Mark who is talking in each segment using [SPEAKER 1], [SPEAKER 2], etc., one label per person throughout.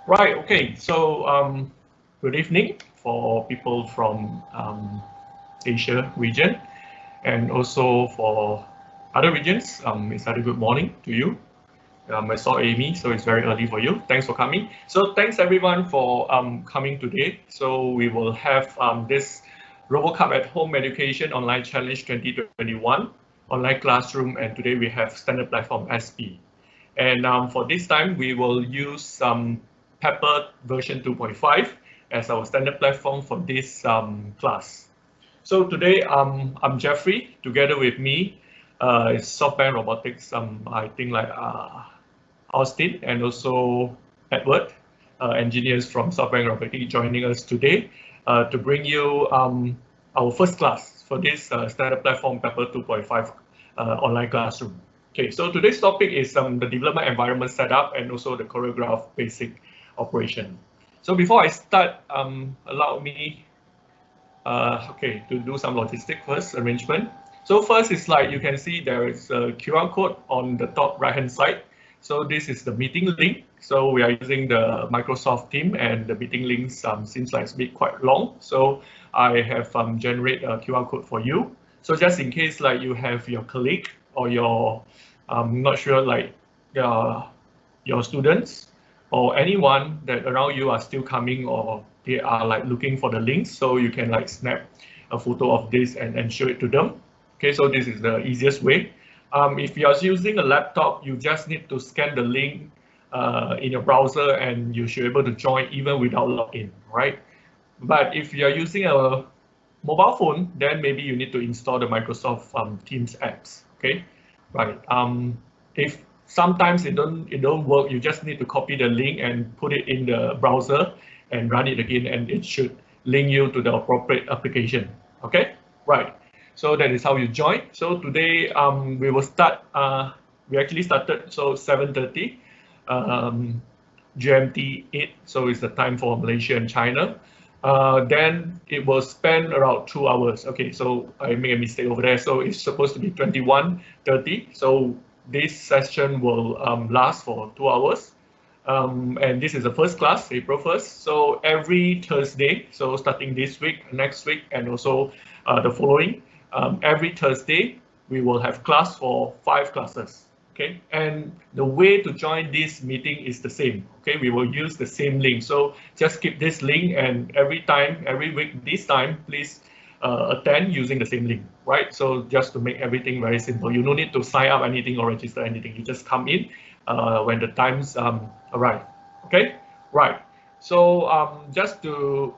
[SPEAKER 1] Right, okay, so good evening for people from Asia region, and also for other regions, it's either good morning to you. I saw Amy, so it's very early for you. Thanks for coming. So thanks everyone for coming today. So we will have this RoboCup at Home Education Online Challenge 2021 online classroom, and today we have standard platform SP. And for this time, we will use Pepper version 2.5 as our standard platform for this class. So today, I'm Jeffrey. Together with me is SoftBank Robotics. I think like Austin and also Edward, engineers from SoftBank Robotics, joining us today to bring you our first class for this standard platform Pepper 2.5 online classroom. Okay, so today's topic is the development environment setup and also the Choregraphe basic operation. So before I start, allow me to do some logistic first arrangement. So first is like you can see there is a QR code on the top right hand side. So this is the meeting link. So we are using the Microsoft Team, and the meeting links seems like it's a bit quite long. So I have generate a QR code for you. So just in case like you have your colleague or your not sure like your students or anyone that around you are still coming or they are like looking for the links, so you can like snap a photo of this and show it to them. Okay, so this is the easiest way. If you are using a laptop, you just need to scan the link in your browser and you should be able to join even without login, right? But if you are using a mobile phone, then maybe you need to install the Microsoft Teams apps, okay? Right. If sometimes it don't work, you just need to copy the link and put it in the browser and run it again, and it should link you to the appropriate application. Okay, right. So that is how you join. So today we will start. We actually started so 7:30 GMT 8. So it's the time for Malaysia and China. Then it will spend around 2 hours. Okay, so I made a mistake over there. So it's supposed to be 21:30. So this session will last for 2 hours. And this is the first class, April 1st. So every Thursday, so starting this week, next week, and also the following, every Thursday, we will have class for 5 classes. Okay, and the way to join this meeting is the same. Okay, we will use the same link. So just keep this link, and every week, this time, please attend using the same link, right? So just to make everything very simple, you don't need to sign up anything or register anything. You just come in when the times arrive. Okay, right. So just to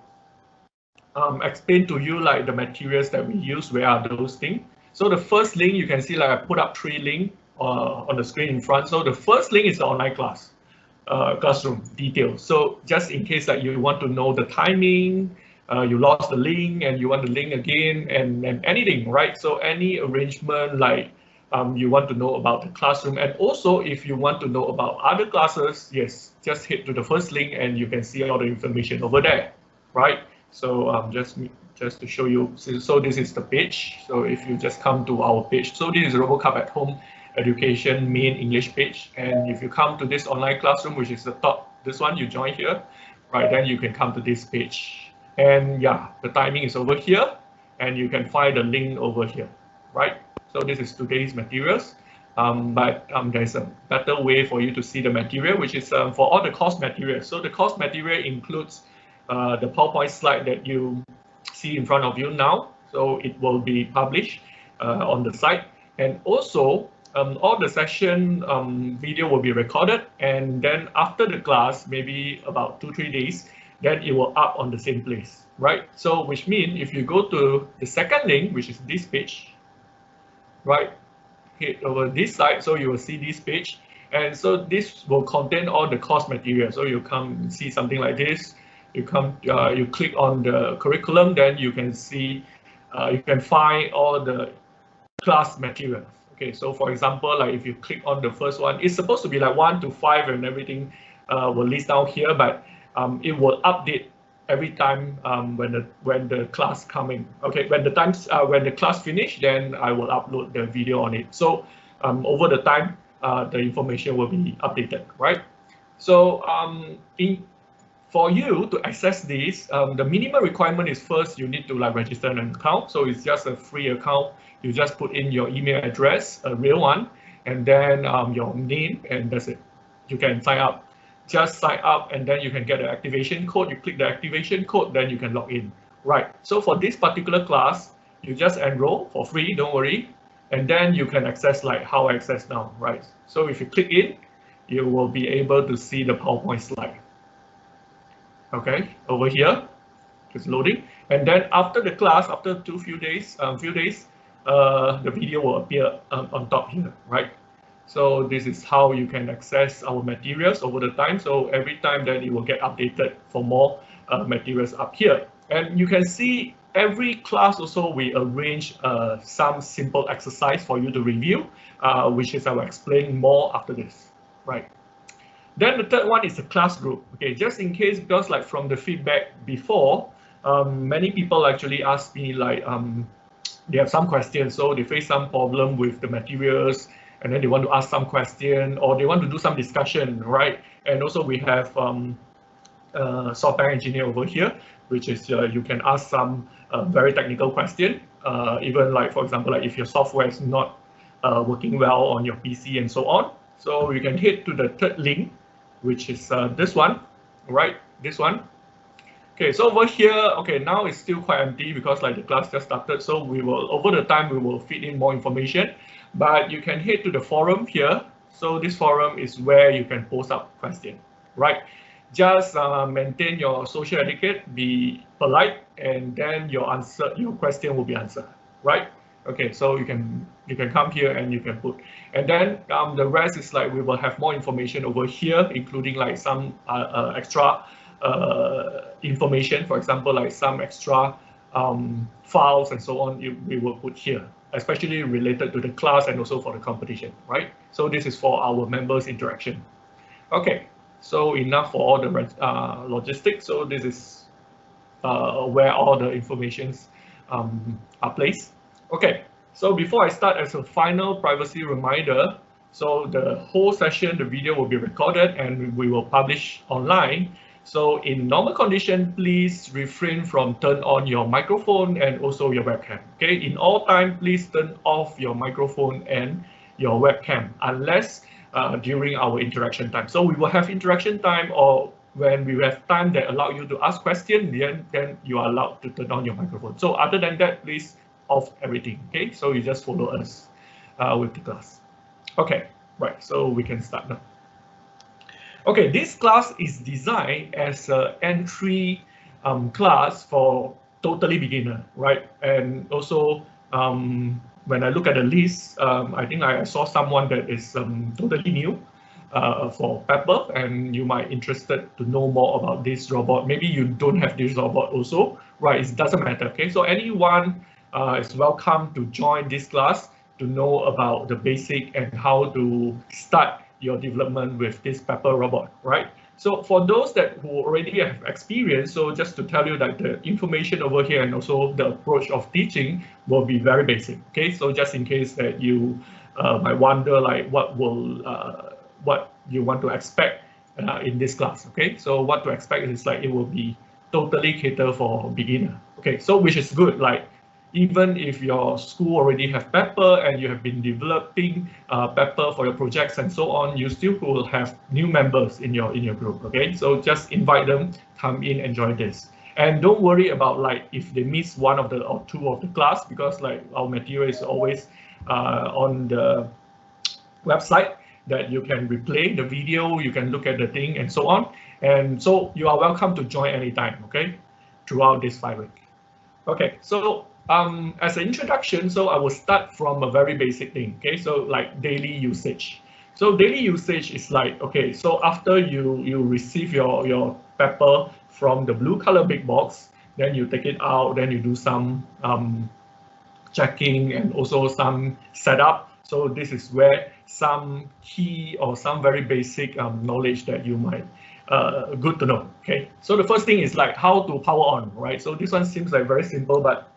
[SPEAKER 1] explain to you like the materials that we use, where are those things. So the first link you can see like I put up 3 links on the screen in front. So the first link is the online classroom details. So just in case that you want to know the timing, you lost the link and you want the link again, and anything, right? So any arrangement like you want to know about the classroom, and also if you want to know about other classes, yes, just hit to the first link and you can see all the information over there, right? So just to show you, so this is the page. So if you just come to our page, so this is RoboCup at Home Education main English page, and if you come to this online classroom, which is the top, this one you join here, right, then you can come to this page, and yeah, the timing is over here, and you can find the link over here, right? So this is today's materials, but there's a better way for you to see the material, which is for all the course materials. So the course material includes the PowerPoint slide that you see in front of you now, so it will be published on the site, and also all the session video will be recorded, and then after the class, maybe about 2-3 days, then it will up on the same place, right? So which means if you go to the second link, which is this page, right, hit over this side, so you will see this page, and so this will contain all the course material. So you come see something like this, you come you click on the curriculum, then you can see you can find all the class materials. Okay, so for example, like if you click on the first one, it's supposed to be like 1 to 5 and everything will list down here, but it will update every time when the class coming. Okay, when the class finish, then I will upload the video on it. So over the time, the information will be updated, right? So for you to access this, the minimum requirement is first you need to like register an account. So it's just a free account. You just put in your email address, a real one, and then your name, and that's it. You can sign up. Just sign up, and then you can get the activation code. You click the activation code, then you can log in. Right. So for this particular class, you just enroll for free. Don't worry, and then you can access like how I access now. Right. So if you click in, you will be able to see the PowerPoint slide. Okay, over here, it's loading, and then after the class, after few days, the video will appear on top here, right? So this is how you can access our materials over the time. So every time that it will get updated for more materials up here, and you can see every class also we arrange some simple exercise for you to review, which is I will explain more after this, right? Then the third one is the class group. Okay, just in case, because like from the feedback before, many people actually ask me like they have some questions, so they face some problem with the materials, and then they want to ask some question, or they want to do some discussion, right? And also we have SoftBank engineer over here, which is you can ask some very technical question, even like for example, like if your software is not working well on your PC and so on. So you can hit to the third link, which is this one, right? This one. Okay, so over here, okay, now it's still quite empty because like the class just started. So we will, over the time, we will feed in more information, but you can head to the forum here. So this forum is where you can post up question, right? Just maintain your social etiquette, be polite, and then your question will be answered, right? Okay, so you can come here and you can put, and then the rest is like we will have more information over here, including like some extra information, for example, like some extra files and so on. We will put here, especially related to the class and also for the competition, right? So this is for our members' interaction. Okay, so enough for all the logistics. So this is where all the informations are placed. Okay, so before I start, as a final privacy reminder, so the whole session, the video will be recorded and we will publish online. So in normal condition, please refrain from turn on your microphone and also your webcam. Okay, in all time, please turn off your microphone and your webcam unless during our interaction time. So we will have interaction time, or when we have time that allow you to ask questions, then you are allowed to turn on your microphone. So other than that, please off everything. Okay, so you just follow us with the class. Okay, right, so we can start now. Okay, this class is designed as an entry class for totally beginner, right? And also when I look at the list, I think I saw someone that is totally new for Pepper, and you might interested to know more about this robot. Maybe you don't have this robot also, right? It doesn't matter. Okay, so anyone is welcome to join this class to know about the basic and how to start your development with this Pepper robot, right? So for those that who already have experience, so just to tell you that the information over here and also the approach of teaching will be very basic. Okay, so just in case that you might wonder like what you want to expect in this class. Okay, so what to expect is like it will be totally catered for beginner. Okay, so which is good. Like even if your school already have Pepper and you have been developing Pepper for your projects and so on, you still will have new members in your group. Okay, so just invite them, come in and join this. And don't worry about like if they miss one of the or two of the class, because like our material is always on the website that you can replay the video, you can look at the thing and so on. And so you are welcome to join anytime, okay, throughout this 5 weeks. Okay, so as an introduction, so I will start from a very basic thing, okay, so like daily usage. So daily usage is like, okay, so after you receive your Pepper from the blue color big box, then you take it out, then you do some checking and also some setup. So this is where some key or some very basic knowledge that you might good to know. Okay, so the first thing is like how to power on, right? So this one seems like very simple, but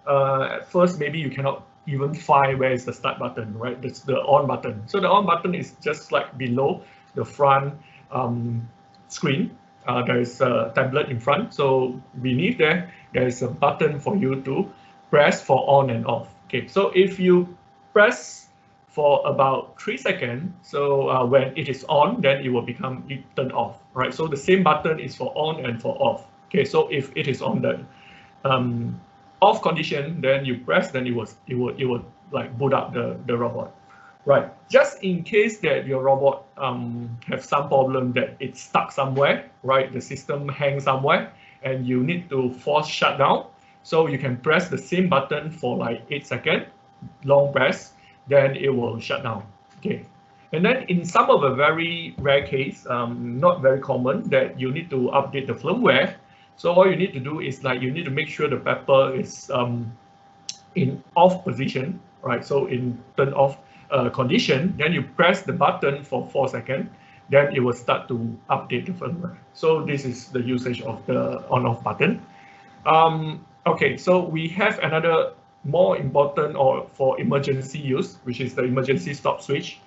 [SPEAKER 1] at first maybe you cannot even find where is the start button, right? That's the on button. So the on button is just like below the front screen. there is a tablet in front. So beneath there is a button for you to press for on and off. Okay, so if you press for about 3 seconds, so when it is on, then it will become turned off, right? So the same button is for on and for off. Okay, so if it is on the off condition, then you press, then it will like boot up the robot. Right, just in case that your robot have some problem that it's stuck somewhere, right? The system hangs somewhere and you need to force shut down. So you can press the same button for like 8 seconds, long press, then it will shut down, okay? And then in some of the very rare case, not very common, that you need to update the firmware. So all you need to do is like, you need to make sure the pepper is in off position, right? So in turn off condition, then you press the button for 4 seconds, then it will start to update the firmware. So this is the usage of the on-off button. Okay, so we have another more important or for emergency use, which is the emergency stop switch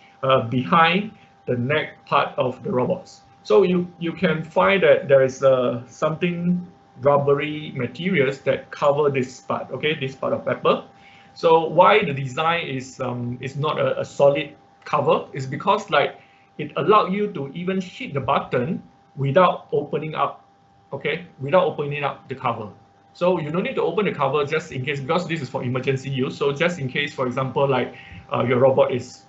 [SPEAKER 1] behind the neck part of the robots. So you can find that there is something rubbery materials that cover this part, okay, this part of pepper. So why the design is not a solid cover is because like it allows you to even hit the button without opening up, okay, without opening up the cover. So you don't need to open the cover just in case, because this is for emergency use. So just in case, for example, like your robot is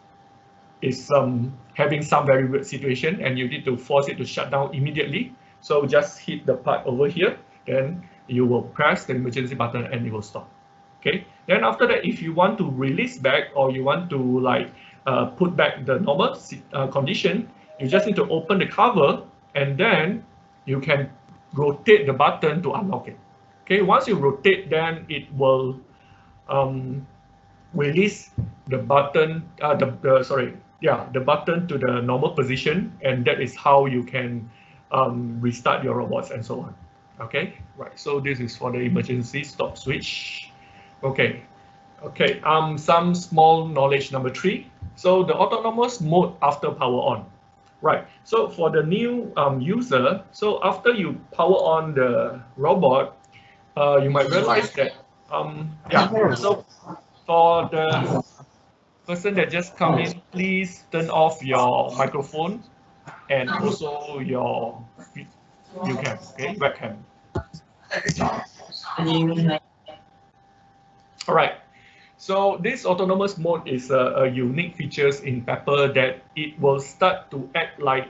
[SPEAKER 1] having some very weird situation and you need to force it to shut down immediately. So just hit the part over here, then you will press the emergency button and it will stop. Okay, then after that, if you want to release back or you want to like put back the normal condition, you just need to open the cover and then you can rotate the button to unlock it. Okay, once you rotate, then it will release the button, the button to the normal position, and that is how you can restart your robots and so on. Okay, right. So this is for the emergency stop switch. Okay, some small knowledge number 3. So the autonomous mode after power on. Right, so for the new user, so after you power on the robot, you might realize that, so for the person that just come in, please turn off your microphone and also your cam, okay, webcam. All right, so this autonomous mode is a unique features in Pepper that it will start to act like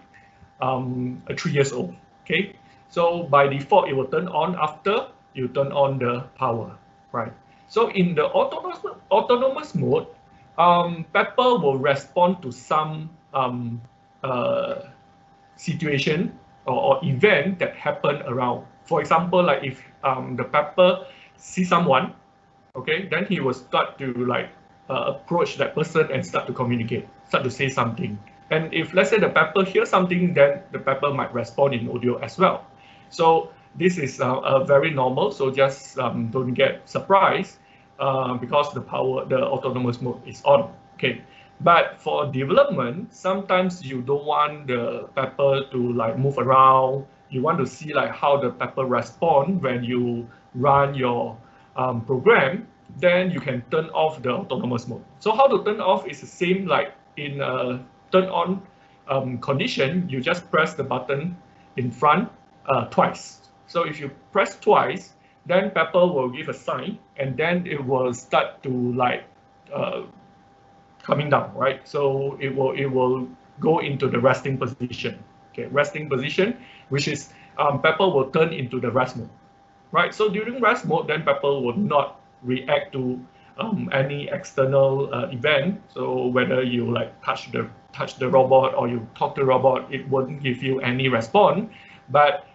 [SPEAKER 1] a 3 years old, okay? So by default, it will turn on after you turn on the power, right? So in the autonomous mode, Pepper will respond to some situation or event that happen around. For example, like if the Pepper sees someone, okay, then he will start to like approach that person and start to communicate, start to say something. And if let's say the Pepper hears something, then the Pepper might respond in audio as well. So this is very normal. So just don't get surprised because the autonomous mode is on. Okay, but for development, sometimes you don't want the Pepper to like move around. You want to see like how the Pepper respond when you run your program, then you can turn off the autonomous mode. So how to turn off is the same like in a turn on condition. You just press the button in front twice. So if you press twice, then Pepper will give a sign and then it will start to like coming down, right? So it will go into the resting position. Okay, resting position, which is Pepper will turn into the rest mode. Right, so during rest mode, then Pepper will not react to any external event. So whether you like touch the robot or you talk to the robot, it won't give you any response, but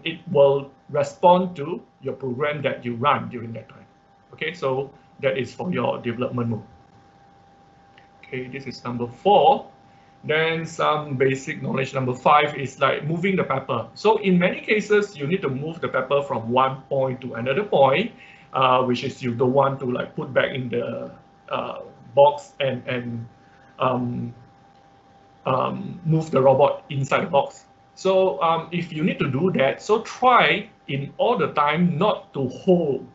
[SPEAKER 1] it will respond to your program that you run during that time. Okay, so that is for your development mode. Okay, this is number 4. Then some basic knowledge number 5 is like moving the Pepper. So in many cases, you need to move the Pepper from one point to another point, which is you don't want to like put back in the box and move the robot inside the box. So if you need to do that, so try in all the time not to hold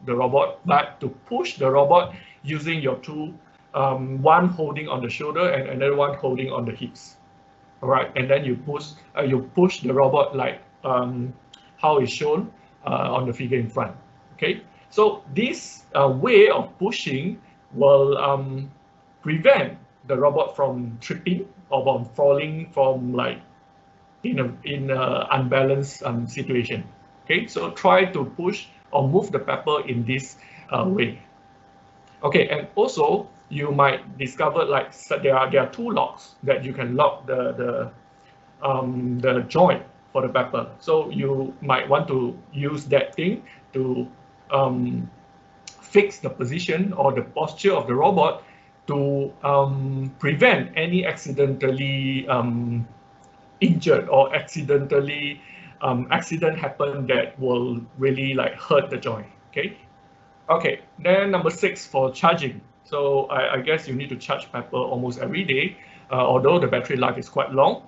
[SPEAKER 1] the robot, but to push the robot using your two, one holding on the shoulder and another one holding on the hips. All right, and then you push the robot like how is shown on the figure in front. Okay, so this way of pushing will prevent the robot from tripping or from falling from like in a unbalanced situation. Okay, so try to push or move the pepper in this way. Okay, and also you might discover like there are two locks that you can lock the joint for the pepper. So you might want to use that thing to fix the position or the posture of the robot to prevent any accidentally injured or accidentally accident happen that will really like hurt the joint. Okay, then number 6 for charging. So I guess you need to charge pepper almost every day, although the battery life is quite long.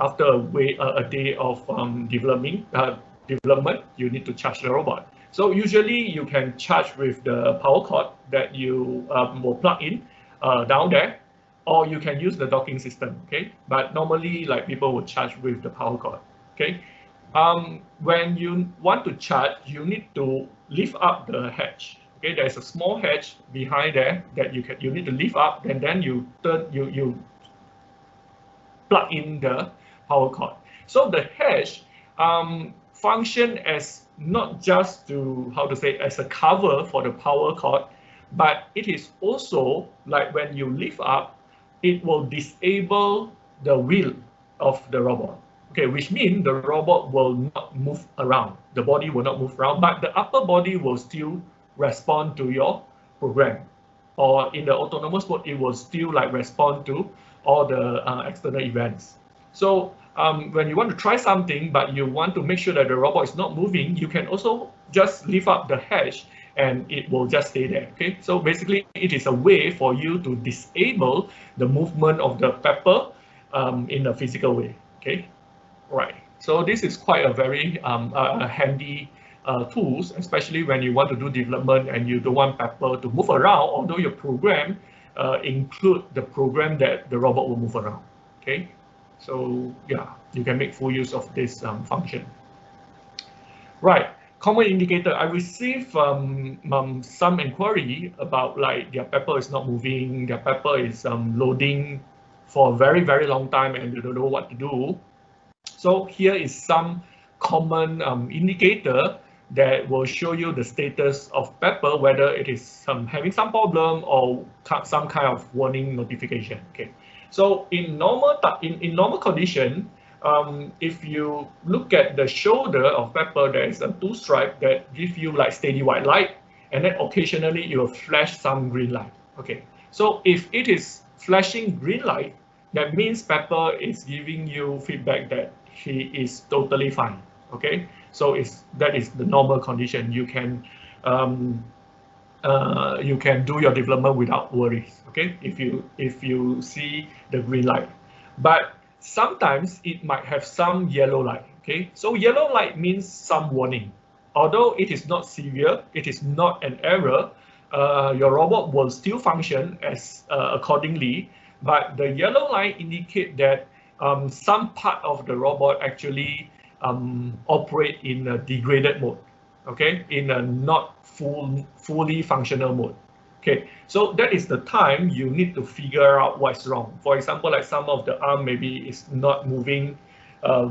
[SPEAKER 1] After a day of development, you need to charge the robot. So usually you can charge with the power cord that you will plug in down there, or you can use the docking system. But normally like people will charge with the power cord. When you want to charge, you need to lift up the hatch. There's a small hatch behind there that you need to lift up, and then you plug in the power cord. So the hatch function as not just to as a cover for the power cord, but it is also like when you lift up, it will disable the wheel of the robot. Which means the robot will not move around. The body will not move around, but the upper body will still respond to your program. Or in the autonomous mode, it will still like respond to all the external events. So when you want to try something, but you want to make sure that the robot is not moving, you can also just lift up the hatch and it will just stay there. So basically, it is a way for you to disable the movement of the pepper in a physical way. Right. So this is quite a very handy tools, especially when you want to do development and you don't want pepper to move around, although your program include the program that the robot will move around. So yeah, you can make full use of this function. Right. Common indicator. I received some inquiry about like their pepper is not moving, their pepper is loading for a very, very long time and they don't know what to do. So here is some common indicator that will show you the status of pepper, whether it is having some problem or some kind of warning notification. So in normal condition, if you look at the shoulder of pepper, there is a 2 stripe that give you like steady white light, and then occasionally it will flash some green light. So if it is flashing green light, that means pepper is giving you feedback that he is totally fine. So that is the normal condition. You can do your development without worries. If you see the green light, but sometimes it might have some yellow light. So yellow light means some warning. Although it is not severe, it is not an error. Your robot will still function as accordingly. But the yellow light indicate that some part of the robot actually operate in a degraded mode, in a not fully functional mode. So that is the time you need to figure out what's wrong. For example, like some of the arm maybe is not moving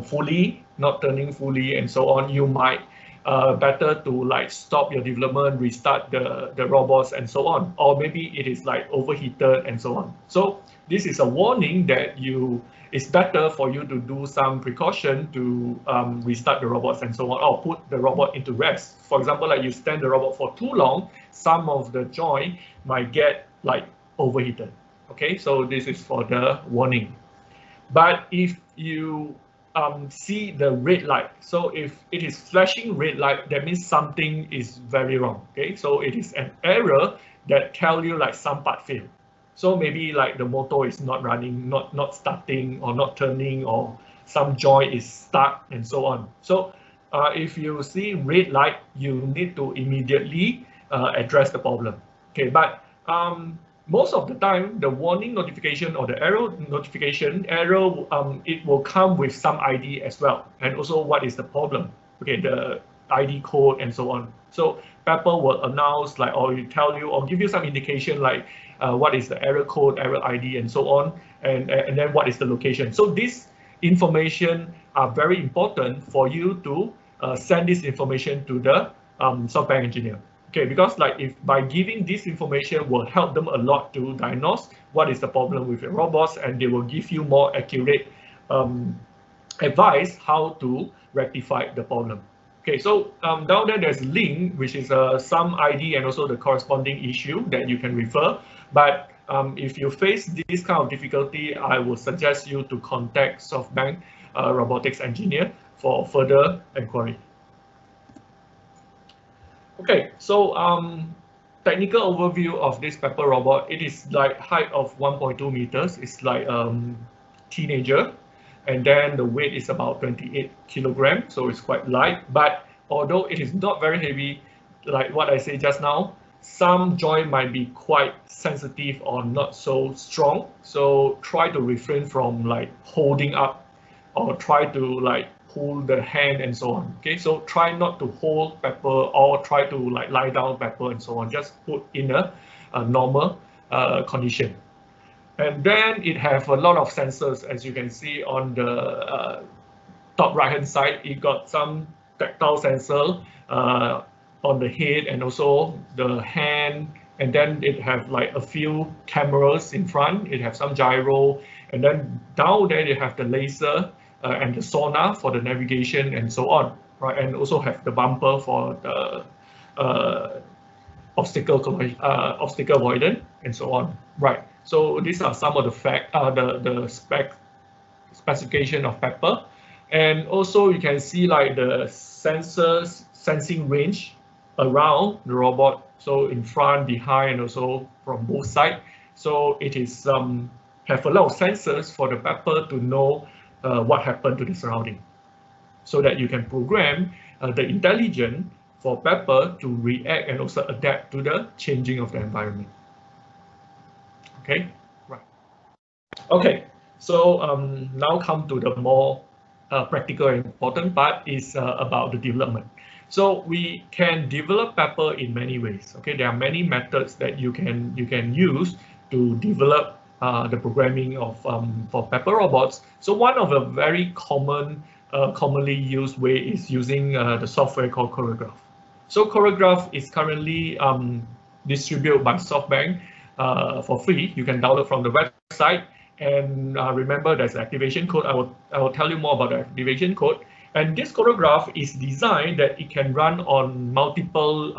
[SPEAKER 1] fully, not turning fully, and so on. You might better to like stop your development, restart the robots, and so on. Or maybe it is like overheated and so on. So this is a warning that it's better for you to do some precaution to restart the robots and so on, or put the robot into rest. For example, like you stand the robot for too long, some of the joint might get like overheated. So this is for the warning. But if you see the red light, so if it is flashing red light, that means something is very wrong. So it is an error that tell you like some part failed. So maybe like the motor is not running, not starting, or not turning, or some joint is stuck and so on. So if you see red light, you need to immediately address the problem. Okay, but most of the time, the warning notification or the error notification, it will come with some ID as well, and also what is the problem. Okay, the ID code and so on. So Pepper will announce like, or tell you, or give you some indication like what is the error code, error ID, and so on, and then what is the location. So this information are very important for you to send this information to the SoftBank engineer. Okay, because like if by giving this information will help them a lot to diagnose what is the problem with your robots, and they will give you more accurate advice how to rectify the problem. Okay, so down there there's a link which is some ID and also the corresponding issue that you can refer. But if you face this kind of difficulty, I would suggest you to contact SoftBank robotics engineer for further inquiry. Okay, so technical overview of this Pepper robot. It is like height of 1.2 meters. It's like teenager, and then the weight is about 28 kilograms, so it's quite light. But although it is not very heavy, like what I said just now, some joint might be quite sensitive or not so strong. So try to refrain from like holding up or try to like pull the hand and so on. Okay, so try not to hold Pepper or try to like lie down Pepper and so on. Just put in a normal condition. And then it have a lot of sensors, as you can see on the top right hand side. It got some tactile sensor on the head and also the hand, and then it have like a few cameras in front. It have some gyro, and then down there they have the laser and the sonar for the navigation and so on, right? And also have the bumper for the obstacle avoidance and so on, right? So these are some of the specification of Pepper, and also you can see like the sensors sensing range around the robot, so in front, behind, and also from both sides. So it is have a lot of sensors for the Pepper to know what happened to the surrounding, so that you can program the intelligence for Pepper to react and also adapt to the changing of the environment. Okay, right. Okay, so now come to the more practical and important part is about the development. So we can develop Pepper in many ways. Okay, there are many methods that you can use to develop the programming of for Pepper robots. So one of the very commonly used way is using the software called Choregraphe. So Choregraphe is currently distributed by SoftBank for free. You can download from the website, and remember there's an activation code. I will tell you more about the activation code. And this Choregraphe is designed that it can run on multiple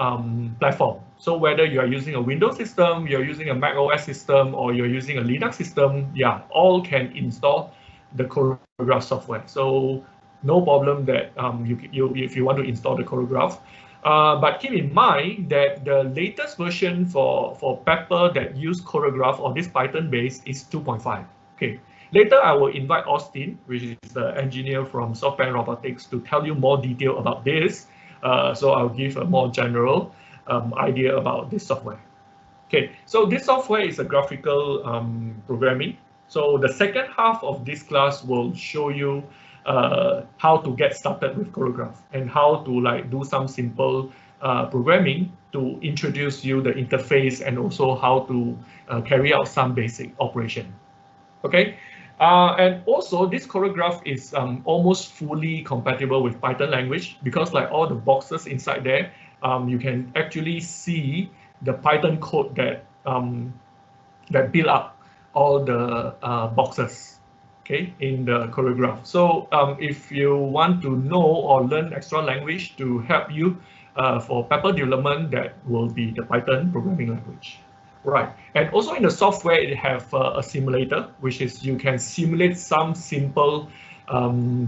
[SPEAKER 1] platforms. So whether you are using a Windows system, you're using a Mac OS system, or you're using a Linux system, yeah, all can install the Choregraphe software. So no problem that if you want to install the Choregraphe. But keep in mind that the latest version for Pepper that use Choregraphe or this Python base is 2.5. Okay. Later, I will invite Austin, which is the engineer from SoftBank Robotics, to tell you more detail about this. So I'll give a more general idea about this software. Okay, so this software is a graphical programming. So the second half of this class will show you how to get started with Choregraphe and how to like do some simple programming to introduce you the interface and also how to carry out some basic operation. Okay. And also this Choregraphe is almost fully compatible with Python language, because like all the boxes inside there, you can actually see the Python code that that build up all the boxes, okay, in the Choregraphe. So if you want to know or learn extra language to help you for Pepper development, that will be the Python programming language. Right, and also in the software, it have a simulator, which is you can simulate some simple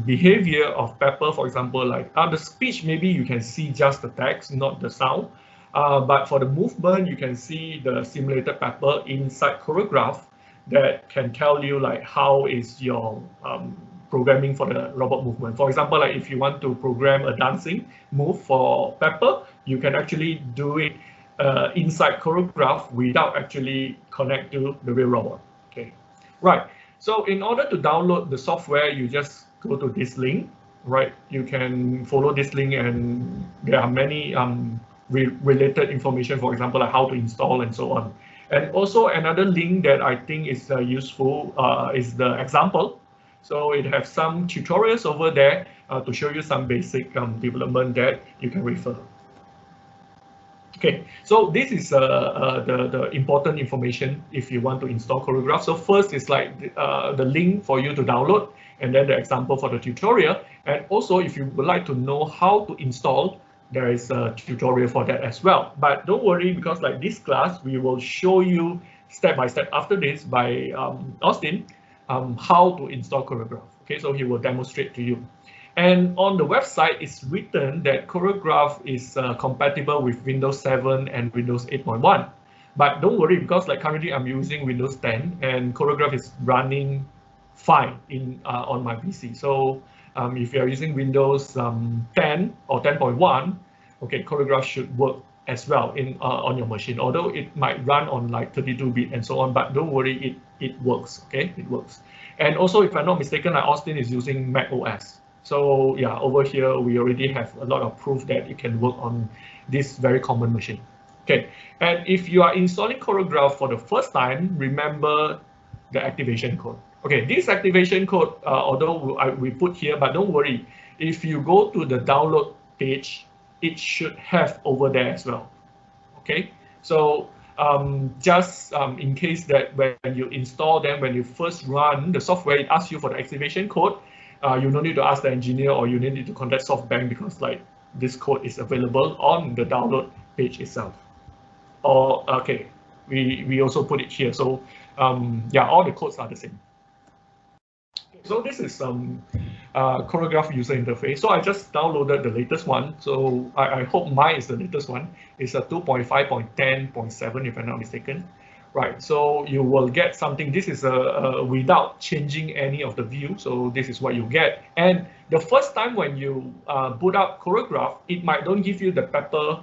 [SPEAKER 1] behavior of Pepper. For example, like the speech, maybe you can see just the text, not the sound. But for the movement, you can see the simulated Pepper inside Choregraphe that can tell you like how is your programming for the robot movement. For example, like if you want to program a dancing move for Pepper, you can actually do it inside Choregraphe without actually connect to the real robot. Okay, right. So in order to download the software, you just go to this link, right? You can follow this link, and there are many related information, for example, like how to install and so on. And also another link that I think is useful is the example. So it has some tutorials over there to show you some basic development that you can refer. Okay, so this is the important information if you want to install Choregraphe. So first is like the link for you to download, and then the example for the tutorial. And also, if you would like to know how to install, there is a tutorial for that as well. But don't worry, because like this class, we will show you step by step after this by Austin how to install Choregraphe. Okay, so he will demonstrate to you. And on the website, it's written that Choregraphe is compatible with Windows 7 and Windows 8.1. But don't worry, because like currently I'm using Windows 10 and Choregraphe is running fine on my PC. So if you're using Windows 10 or 10.1, okay, Choregraphe should work as well on your machine. Although it might run on like 32-bit and so on, but don't worry, it works. Okay, it works. And also, if I'm not mistaken, like Austin is using Mac OS. So yeah, over here, we already have a lot of proof that it can work on this very common machine. Okay, and if you are installing Choregraphe for the first time, remember the activation code. Okay, this activation code, although we put here, but don't worry, if you go to the download page, it should have over there as well. Okay, so just in case that when you install them, when you first run the software, it asks you for the activation code. You don't need to ask the engineer, or you need to contact SoftBank, because like this code is available on the download page itself. Or okay, we also put it here. So yeah, all the codes are the same. So this is Choregraphe user interface. So I just downloaded the latest one. So I hope mine is the latest one. It's a 2.5.10.7 if I'm not mistaken. Right, so you will get something. This is without changing any of the view. So this is what you get. And the first time when you boot up Choregraphe, it might don't give you the Pepper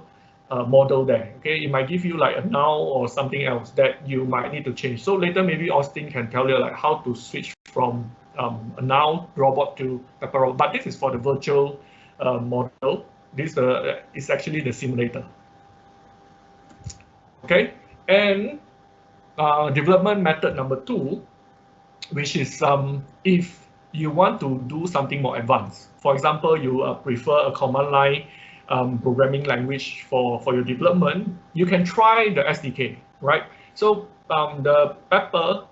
[SPEAKER 1] model there. Okay, it might give you like a now or something else that you might need to change. So later maybe Austin can tell you like how to switch from a now robot to Pepper robot. But this is for the virtual model. This is actually the simulator. Okay, and development method number 2, which is if you want to do something more advanced. For example, you prefer a command line programming language for your development, you can try the SDK, right? So the Pepper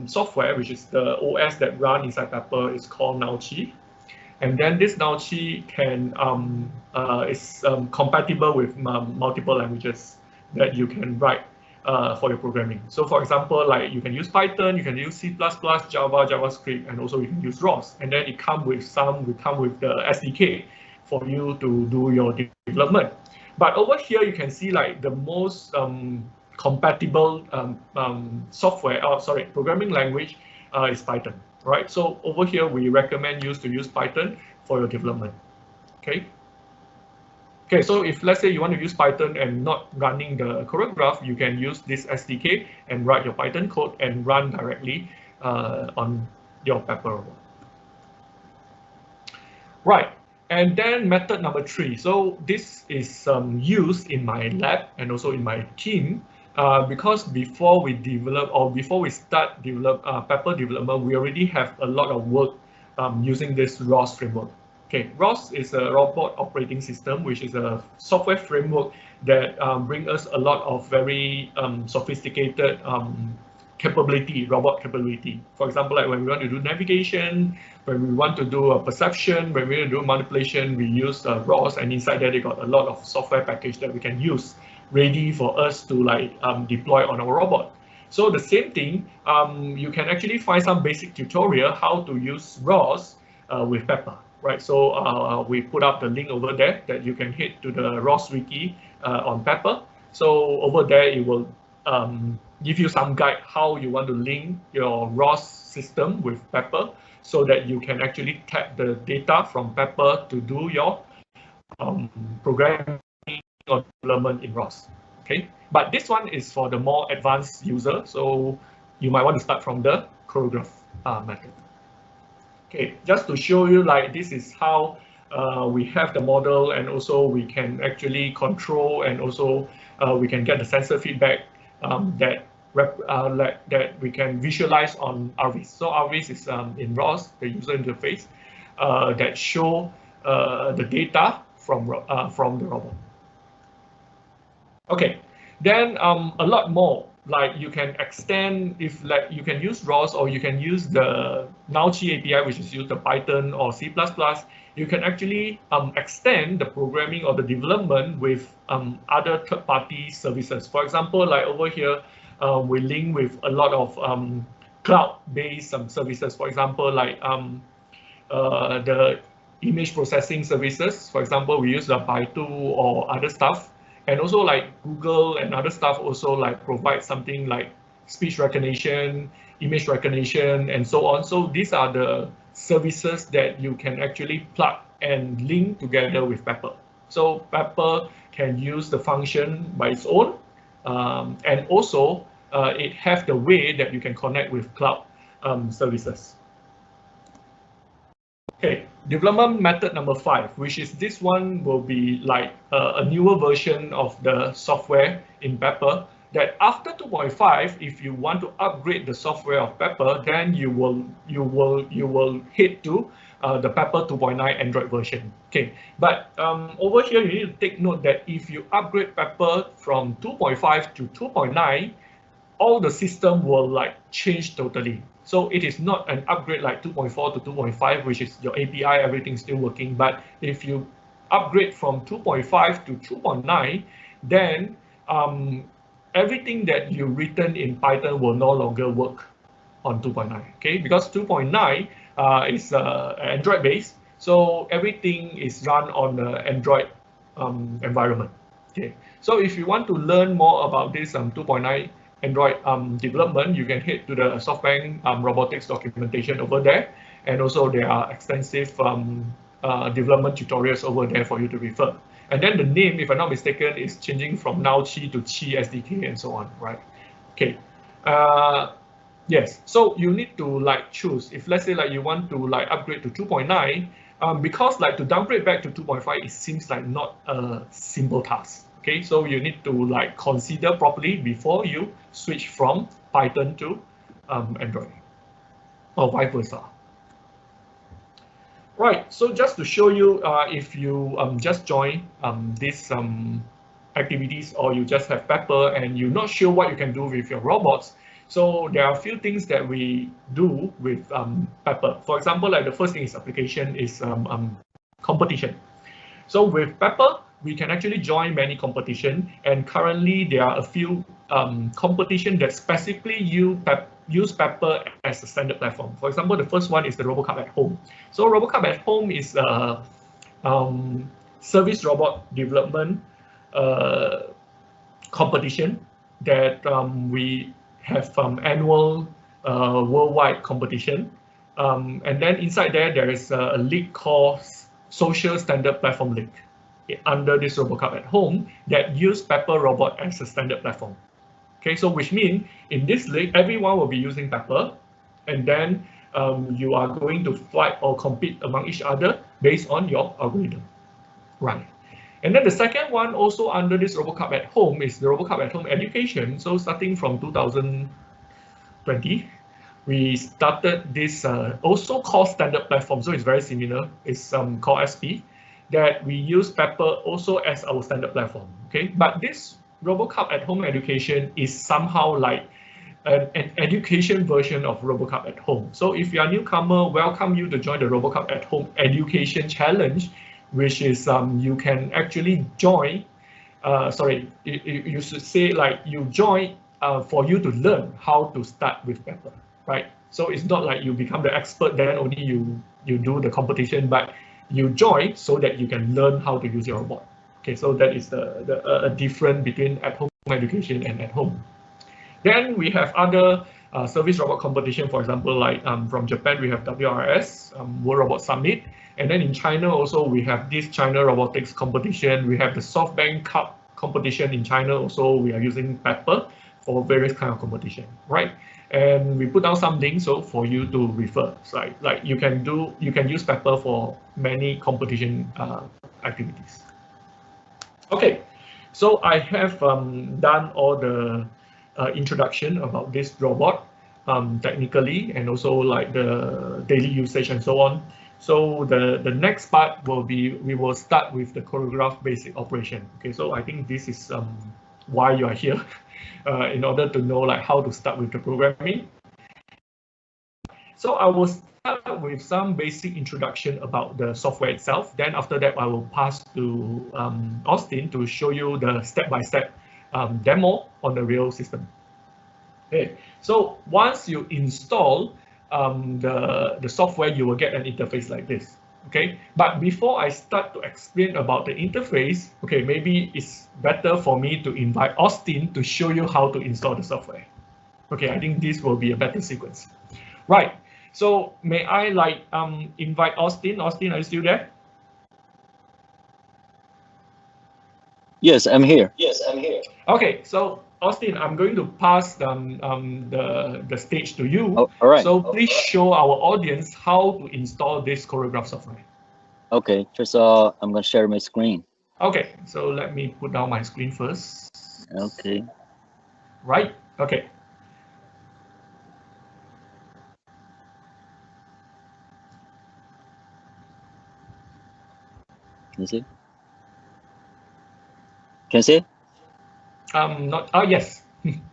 [SPEAKER 1] software, which is the OS that run inside Pepper, is called Nauchi. And then this Nauchi is compatible with multiple languages that you can write for your programming. So for example, like you can use Python, you can use C++, Java, JavaScript, and also you can use ROS. And then it comes with the SDK for you to do your development. But over here, you can see like the most compatible programming language is Python, right? So over here, we recommend you to use Python for your development, okay? Okay, so if let's say you want to use Python and not running the Choregraphe, you can use this SDK and write your Python code and run directly on your Pepper robot. Right, and then method number 3. So this is used in my lab and also in my team because before we start Pepper development, we already have a lot of work using this ROS framework. Okay, ROS is a robot operating system, which is a software framework that brings us a lot of very sophisticated robot capability. For example, like when we want to do navigation, when we want to do a perception, when we want to do manipulation, we use ROS, and inside there they got a lot of software package that we can use, ready for us to like deploy on our robot. So the same thing, you can actually find some basic tutorial how to use ROS with Pepper. Right, so we put up the link over there that you can hit to the ROS wiki on Pepper. So over there, it will give you some guide how you want to link your ROS system with Pepper so that you can actually tap the data from Pepper to do your programming or development in ROS. Okay, but this one is for the more advanced user, so you might want to start from the Choregraphe method. Okay, just to show you, like, this is how we have the model, and also we can actually control, and also we can get the sensor feedback that we can visualize on RVs. So RVs is in ROS, the user interface, that show the data from the robot. Okay, then a lot more. Like, you can extend, if like you can use ROS, or you can use the Nauchi API, which is used the Python or C++. You can actually extend the programming or the development with other third-party services. For example, like over here, we link with a lot of cloud-based services. For example, like the image processing services. For example, we use the Baidu or other stuff. And also, like, Google and other stuff also like provide something like speech recognition, image recognition, and so on. So these are the services that you can actually plug and link together with Pepper. So Pepper can use the function by its own, and also it has the way that you can connect with cloud services. Okay, development method number 5, which is this one will be like a newer version of the software in Pepper, that after 2.5, if you want to upgrade the software of Pepper, then you will head to the Pepper 2.9 Android version. Okay, but over here you need to take note that if you upgrade Pepper from 2.5 to 2.9, all the system will like change totally. So it is not an upgrade like 2.4 to 2.5, which is your API, everything's still working. But if you upgrade from 2.5 to 2.9, then everything that you written in Python will no longer work on 2.9. Okay, because 2.9 is Android based, so everything is run on the Android environment. Okay, so if you want to learn more about this 2.9 Android development, you can head to the SoftBank Robotics documentation over there, and also there are extensive development tutorials over there for you to refer. And then the name, if I'm not mistaken, is changing from Nauchi to Chi SDK and so on, right? Okay. Yes. So you need to like choose. If let's say like you want to like upgrade to 2.9, because like to downgrade back to 2.5, it seems like not a simple task. Okay, so you need to like consider properly before you switch from Python to Android, or vice versa. Right, so just to show you, if you just join these activities, or you just have Pepper and you're not sure what you can do with your robots, so there are a few things that we do with Pepper. For example, like the first thing is application is competition. So with Pepper, we can actually join many competition, and currently there are a few competition that specifically use Pepper as a standard platform. For example, the first one is the RoboCup at Home. So RoboCup at Home is a service robot development competition that we have annual worldwide competition. And then inside there is a league called Social Standard Platform League under this RoboCup at Home that use Pepper Robot as a standard platform. Okay, so which means in this league, everyone will be using Pepper, and then you are going to fight or compete among each other based on your algorithm. Right. And then the second one also under this RoboCup at Home is the RoboCup at Home Education. So starting from 2020, we started this also called standard platform. So it's very similar. It's called SP, that we use Pepper also as our standard platform. Okay, but this RoboCup at Home Education is somehow like an education version of RoboCup at Home. So if you are a newcomer, welcome you to join the RoboCup at Home Education Challenge, which is you can actually join. You should say like you join for you to learn how to start with Pepper, right? So it's not like you become the expert, then only you do the competition, but you join so that you can learn how to use your robot. Okay, so that is the difference between at home education and at home. Then we have other service robot competition, for example, like from Japan, we have WRS, World Robot Summit. And then in China also, we have this China Robotics competition. We have the SoftBank Cup competition in China also. We are using Pepper for various kind of competition, right? And we put down some links so for you to refer. So like you can use Pepper for many competition activities. Okay, so I have done all the introduction about this robot technically, and also like the daily usage and so on. So the next part will be, we will start with the Choregraphe basic operation. Okay, so I think this is why you are here, in order to know like how to start with the programming. So I will start with some basic introduction about the software itself. Then after that, I will pass to Austin to show you the step-by-step demo on the real system. Okay, so once you install the software, you will get an interface like this. Okay, but before I start to explain about the interface, okay, maybe it's better for me to invite Austin to show you how to install the software. Okay, I think this will be a better sequence. Right. So may I like invite Austin? Austin, are you still there?
[SPEAKER 2] Yes, I'm here.
[SPEAKER 1] Yes, I'm here. Okay, so Austin, I'm going to pass the stage to you.
[SPEAKER 2] Oh, all right.
[SPEAKER 1] So please show our audience how to install this Choregraphe software.
[SPEAKER 2] Okay, first of all, I'm going to share my screen.
[SPEAKER 1] Okay, so let me put down my screen first.
[SPEAKER 2] Okay.
[SPEAKER 1] Right, okay.
[SPEAKER 2] Can you see? Can you see?
[SPEAKER 1] Not, oh, yes.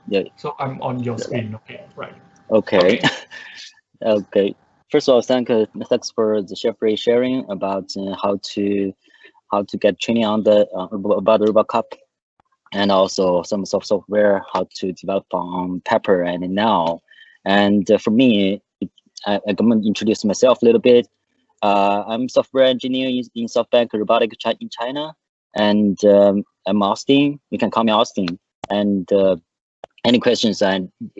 [SPEAKER 2] Yeah.
[SPEAKER 1] So I'm on your screen, okay, right.
[SPEAKER 2] Okay. Okay. First of all, thanks for the sharing about how to get training on the about the RoboCup, and also some software how to develop on Pepper and now. And for me, I'm going to introduce myself a little bit. I'm software engineer in SoftBank Robotics in China, and I'm Austin. You can call me Austin. And any questions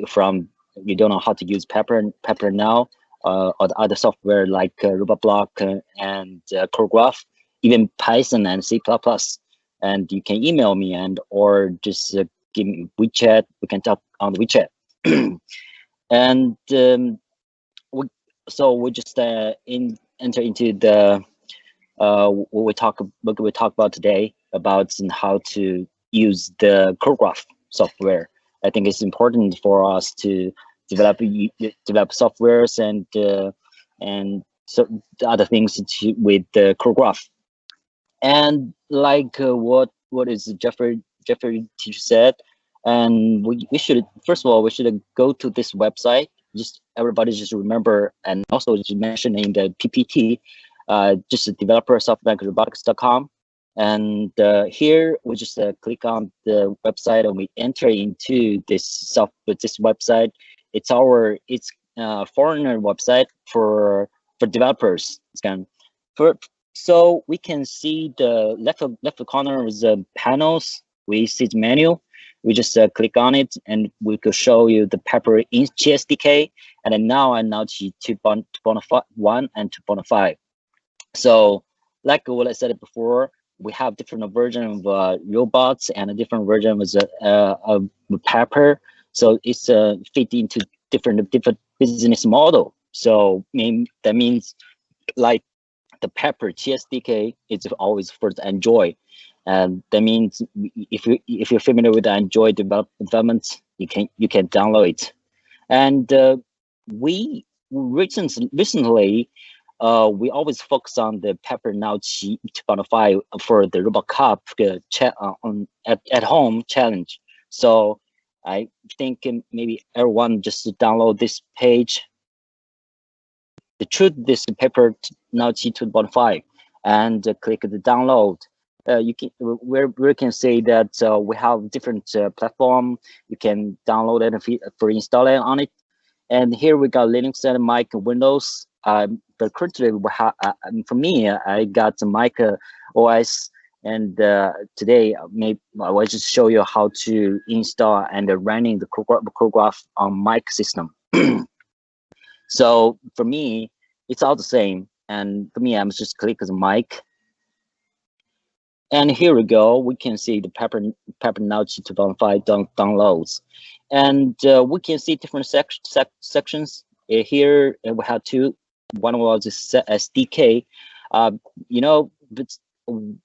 [SPEAKER 2] from you don't know how to use Pepper now, or the other software like RoboBlock and Choregraphe, even Python and C++, and you can email me and or just give me WeChat. We can talk on the WeChat. And we just enter into the what we talk about today about how to use the Choregraphe software. I think it's important for us to develop softwares and so the other things with the Choregraphe. And like what is Jeffrey teacher said, and we should first of all we should go to this website. Just everybody just remember, and also just mention in the PPT, just developer softbankrobotics.com. And here we just click on the website and we enter into this website. It's foreigner website for developers. So we can see the left corner of the panels. We see the menu. We just click on it, and we could show you the Pepper in GSDK. And then now I'm now to 2.1 and 2.5. So like what I said before, we have different version of robots and a different version of Pepper. So it's fit into different business model. So that means like the Pepper GSDK is always for the Android, and that means if you're familiar with the Android development, you can download it. And we recently we always focus on the Pepper now 2.5 for the RoboCup at home challenge. So I think maybe everyone just download this page. The truth this Pepper now 2.5 and click the download. You can we can say that we have different platform. You can download it for installing on it. And here we got Linux and Mac Windows. But currently we have for me I got the Mac OS, And today, maybe I will just show you how to install and running the Choregraphe on mic system. So for me, it's all the same. And for me, I'm just click the mic. And here we go. We can see the Pepper Notch 2.5 downloads. And we can see different sections. Here we have two. One was SDK. You know, but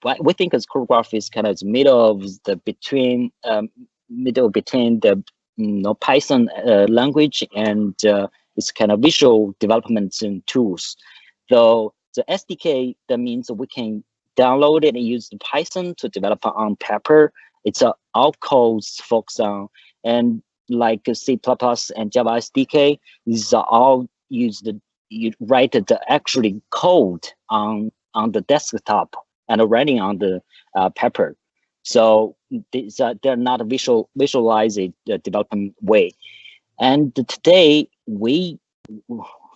[SPEAKER 2] what we think as Choregraphe is kind of the middle of the between the Python language and it's kind of visual development tools. So the SDK, that means we can download it and use the Python to develop on Pepper. It's all codes focused on, and like C++ and Java SDK, these are all used. You write the actually code on the desktop and running on the Pepper. So they're not visualized development way. And today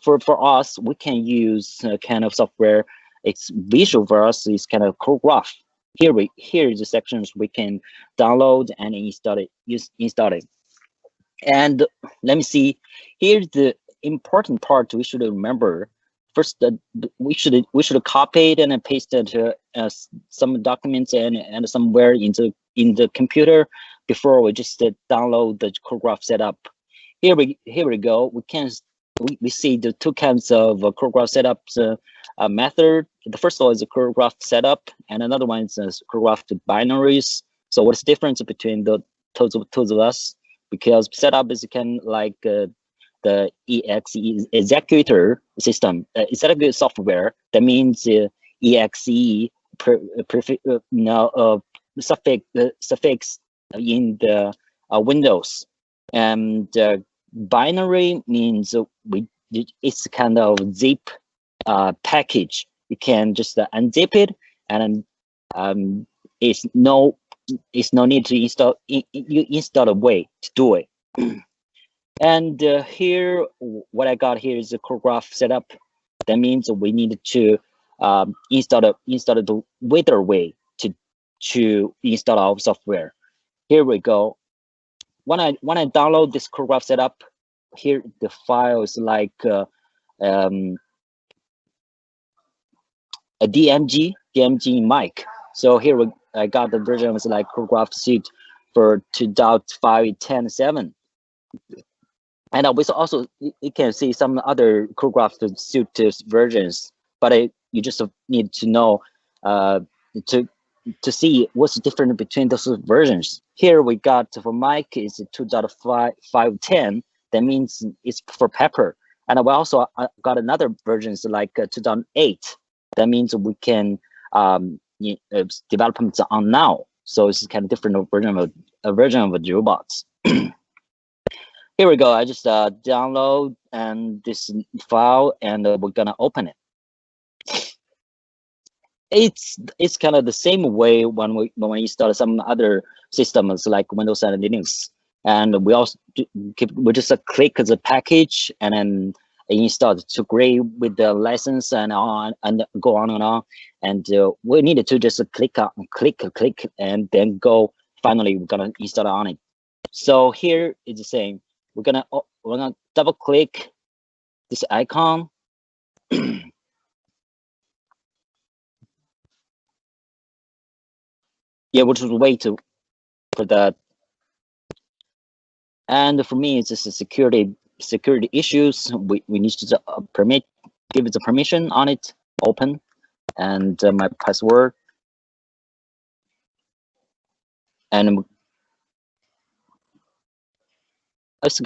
[SPEAKER 2] for us, we can use kind of software. It's visual for us. It's kind of Choregraphe. Here is the sections we can download and install it. And let me see. Here's the important part we should remember. First, we should copy it and paste it to some documents and somewhere in the computer before we just download the Choregraphe setup. Here we go. We see the two kinds of Choregraphe setups method. The first one is a Choregraphe setup, and another one is Choregraphe to binaries. So what's the difference between the two of us? Because setup is kind of like the exe executor system, executor software. That means exe suffix in the Windows, and binary means it's kind of zip package. You can just unzip it, and it's no need to install. You install a way to do it. And here, what I got here is a Choregraphe setup. That means we need to install the better way to install our software. Here we go. When I download this Choregraphe setup, here the file is like a DMG mic. So here I got the version was like Choregraphe suite for 2.5.10.7. And we also you can see some other Choregraphe suite versions, but you just need to know to see what's different between those versions. Here we got for mic is 2.5.10. That means it's for Pepper. And we also got another versions like 2.8. That means we can develop them on now. So it's kind of different version of the robots. Here we go. I just download and this file, and we're gonna open it. It's kind of the same way when we install some other systems like Windows and Linux, and we just click the package and then install it to agree with the license and go on and on. And we needed to just click, and then go. Finally, we're gonna install on it. So here is the same. We're gonna double click this icon. Yeah, we'll just wait for that. And for me, it's just a security issues. We need to give it the permission on it, open, and my password. And it's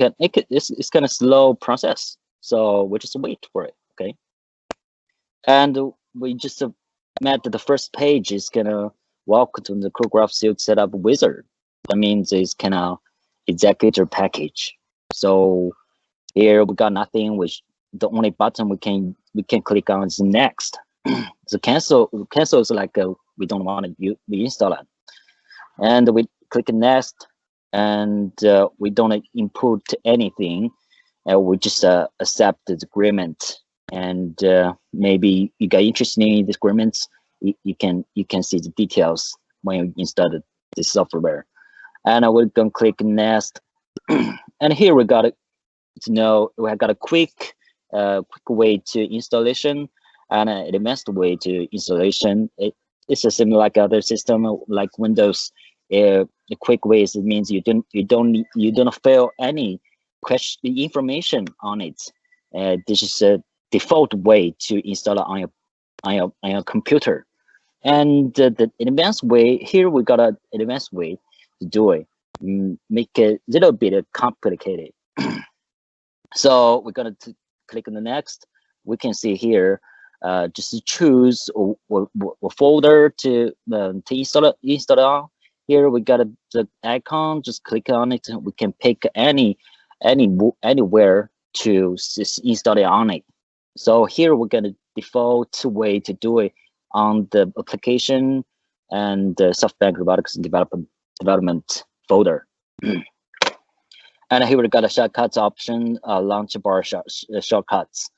[SPEAKER 2] kind of slow process, so we just wait for it. Okay, and we just met the first page is gonna walk to the Choregraphe suite setup wizard. That means it's kind of executor package. So here we got nothing. Which the only button we can click on is next. So cancel is like we don't want to reinstall it, and we click next, and we don't input anything. We just accept the agreement, and maybe you got interested in the agreements, you can see the details when you install the software. And we're gonna click next. And here we got to know we have got a quick way to installation and an advanced way to installation. It's a similar like other system like Windows. The quick ways, it means you don't fill any question information on it. This is a default way to install it on your computer. And the advanced way, here we got an advanced way to do it. Make it a little bit complicated. So we're gonna click on the next. We can see here, just choose a folder to install it on. Here we got the icon. Just click on it. We can pick anywhere to install it on it. So here we're gonna default way to do it on the application and the SoftBank Robotics development folder. And here we got a shortcuts option, launch bar shortcuts.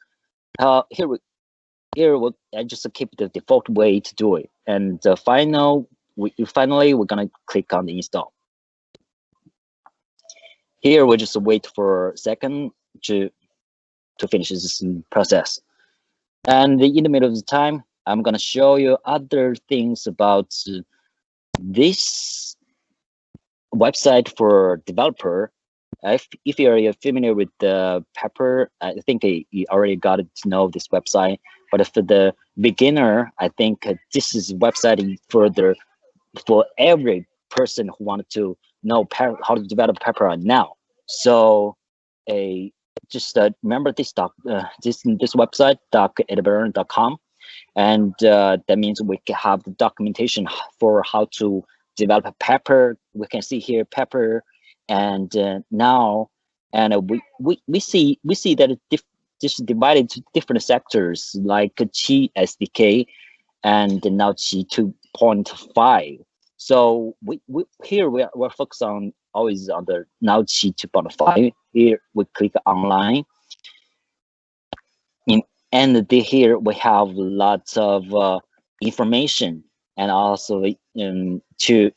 [SPEAKER 2] Here I just keep the default way to do it. And finally, we're gonna click on the install. Here we just wait for a second to finish this process. And in the middle of the time, I'm gonna show you other things about this website for developer. If you're familiar with the Pepper, I think you already got to know this website. But for the beginner, I think this is a website for every person who wanted to know how to develop Pepper now. So, just remember this website doc@burn.com, and that means we can have the documentation for how to develop a Pepper. We can see here Pepper. And now, and we see that this is divided to different sectors like Qi SDK and now Qi 2.5. So we're focused on always on the now Qi 2.5. Here we click online, and here we have lots of information, and also to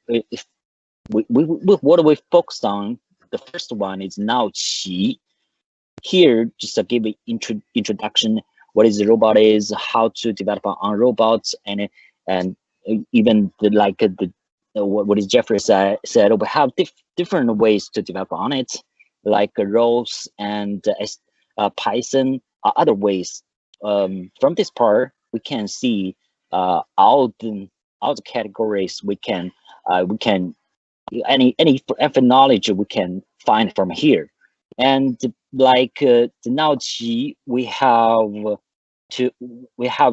[SPEAKER 2] if what we focused on, the first one is now Qi. Here, just to give an introduction, what is a robot is, how to develop on robots, and even what is Jeffrey said, we have different ways to develop on it, like roles and Python, other ways. From this part, we can see all the categories we can any knowledge we can find from here. And like the now Qi, we have the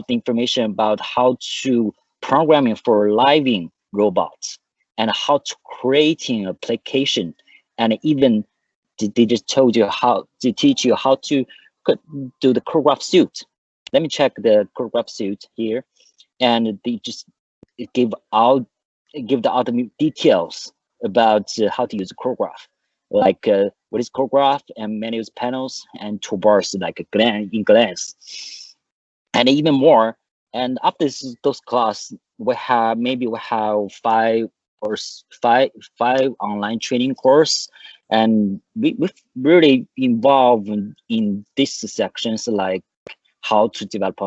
[SPEAKER 2] information about how to programming for living robots and how to creating application, and even they just told you how to teach you how to do the Choregraphe suite. Let me check the Choregraphe suite here, and they just give the other details about how to use Choregraphe, like what is Choregraphe and menus, panels, and toolbars like in glance, and even more. And after those class, we have five online training course, and we really involved in these sections like how to develop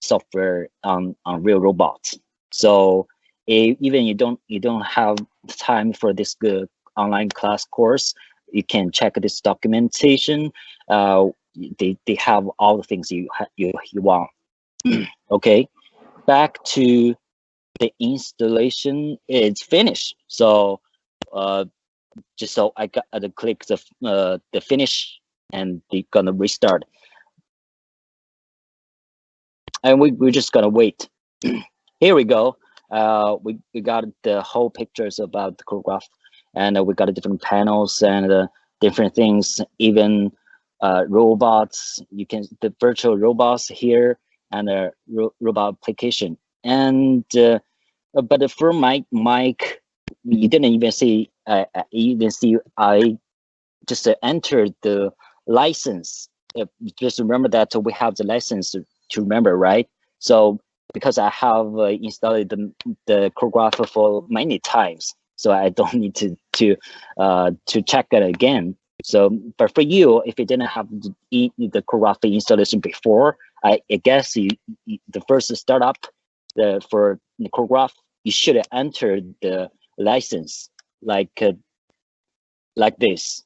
[SPEAKER 2] software on real robots. So even you don't have time for this good online class course, you can check this documentation. They have all the things you want. Okay, back to the installation. It's finished. So just so I got to click the finish, and they're gonna restart, and we're just gonna wait. Here we go. We got the whole pictures about the Choregraphe, and we got different panels and different things, even robots. You can the virtual robots here, and the robot application. And but for my mic, you didn't even see. I just entered the license. Just remember that we have the license to remember, right? So because I have installed the Choregraphe for many times, so I don't need to check it again. So, but for you, if you didn't have the Choregraphe installation before, I guess the first startup for the Choregraphe, you should enter the license like this.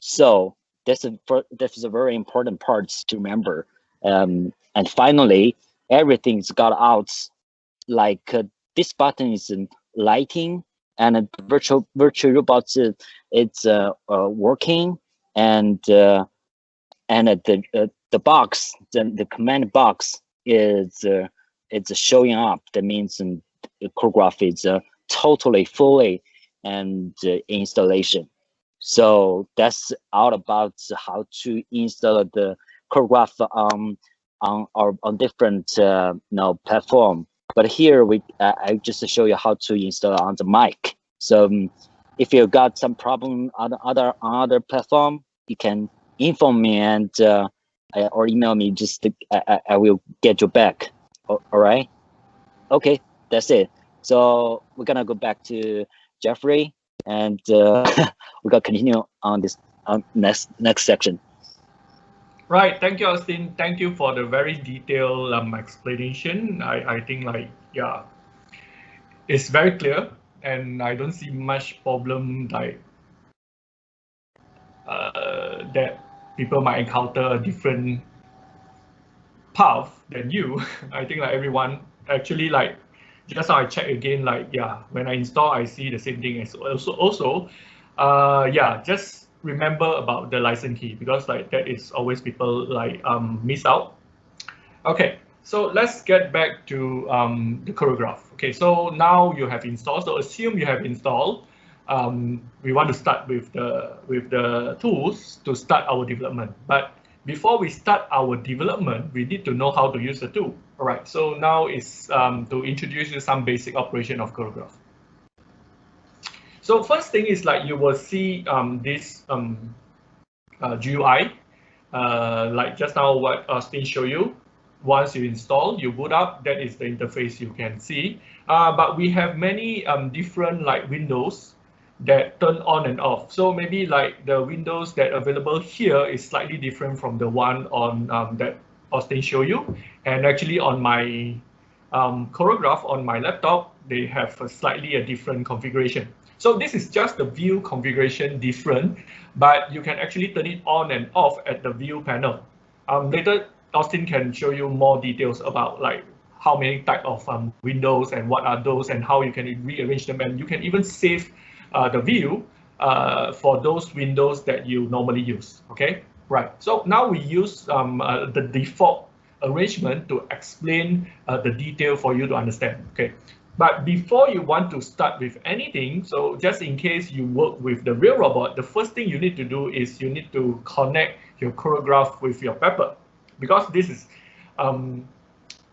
[SPEAKER 2] So this is a very important part to remember. And finally, everything's got out. Like this button is lighting, and virtual robots it's working, and the box, the command box is it's showing up. That means the Choregraphe is totally fully and installation. So that's all about how to install the Choregraphe on different platform. But here I just show you how to install on the mic. So if you got some problem on other platform, you can inform me and or email me. Just I will get you back. All right. Okay, that's it. So we're gonna go back to Jeffrey, and we gotta continue on this next section.
[SPEAKER 1] Right, thank you, Austin. Thank you for the very detailed explanation. I think yeah, it's very clear, and I don't see much problem that people might encounter a different path than you. I think everyone actually just now I check again, yeah, when I install, I see the same thing as also yeah, just remember about the license key, because that is always people miss out. Okay, so let's get back to the Choregraphe. Okay, so now you have installed. So assume you have installed. We want to start with the tools to start our development. But before we start our development, we need to know how to use the tool. All right. So now is to introduce you some basic operation of Choregraphe. So first thing is you will see this GUI, like just now what Austin showed you. Once you install, you boot up, that is the interface you can see. But we have many different windows that turn on and off. So maybe the windows that are available here is slightly different from the one on that Austin showed you. And actually on my Choregraphe on my laptop, they have a different configuration. So this is just the view configuration different, but you can actually turn it on and off at the view panel. Later, Austin can show you more details about how many type of windows and what are those and how you can rearrange them, and you can even save the view for those windows that you normally use. Okay, right. So now we use the default arrangement to explain the detail for you to understand. Okay. But before you want to start with anything, so just in case you work with the real robot, the first thing you need to do is you need to connect your Choregraphe with your Pepper, because this is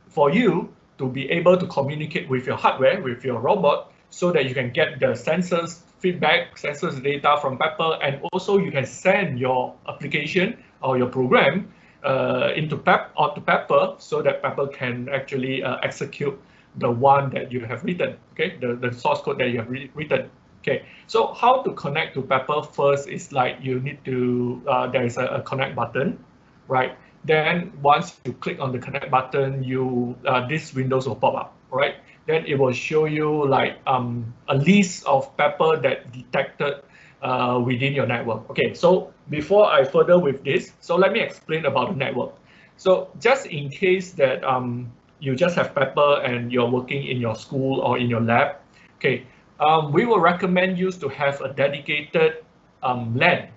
[SPEAKER 1] for you to be able to communicate with your hardware, with your robot, so that you can get the sensors feedback, sensors data from Pepper, and also you can send your application or your program into Pepper, so that Pepper can actually execute the one that you have written, okay, the source code that you have written. Okay, so how to connect to Pepper first is you need to, there is a connect button, right? Then once you click on the connect button, this windows will pop up, right? Then it will show you a list of Pepper that detected within your network. Okay, so before I further with this, so let me explain about the network. So just in case that you just have Pepper and you're working in your school or in your lab, okay, we will recommend you to have a dedicated LAN,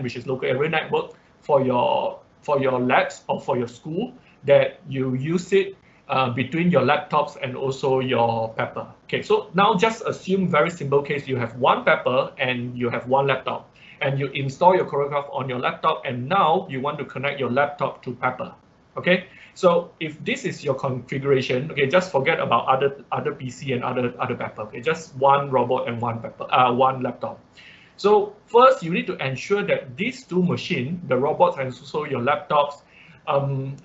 [SPEAKER 1] which is local area network, for your labs or for your school, that you use it between your laptops and also your Pepper. Okay, so now just assume very simple case, you have one Pepper and you have one laptop, and you install your Choregraphe on your laptop, and now you want to connect your laptop to Pepper. Okay, so if this is your configuration, okay, just forget about other PC and other Pepper. Okay, just one robot and one Pepper, one laptop. So first, you need to ensure that these two machines, the robots and also your laptops,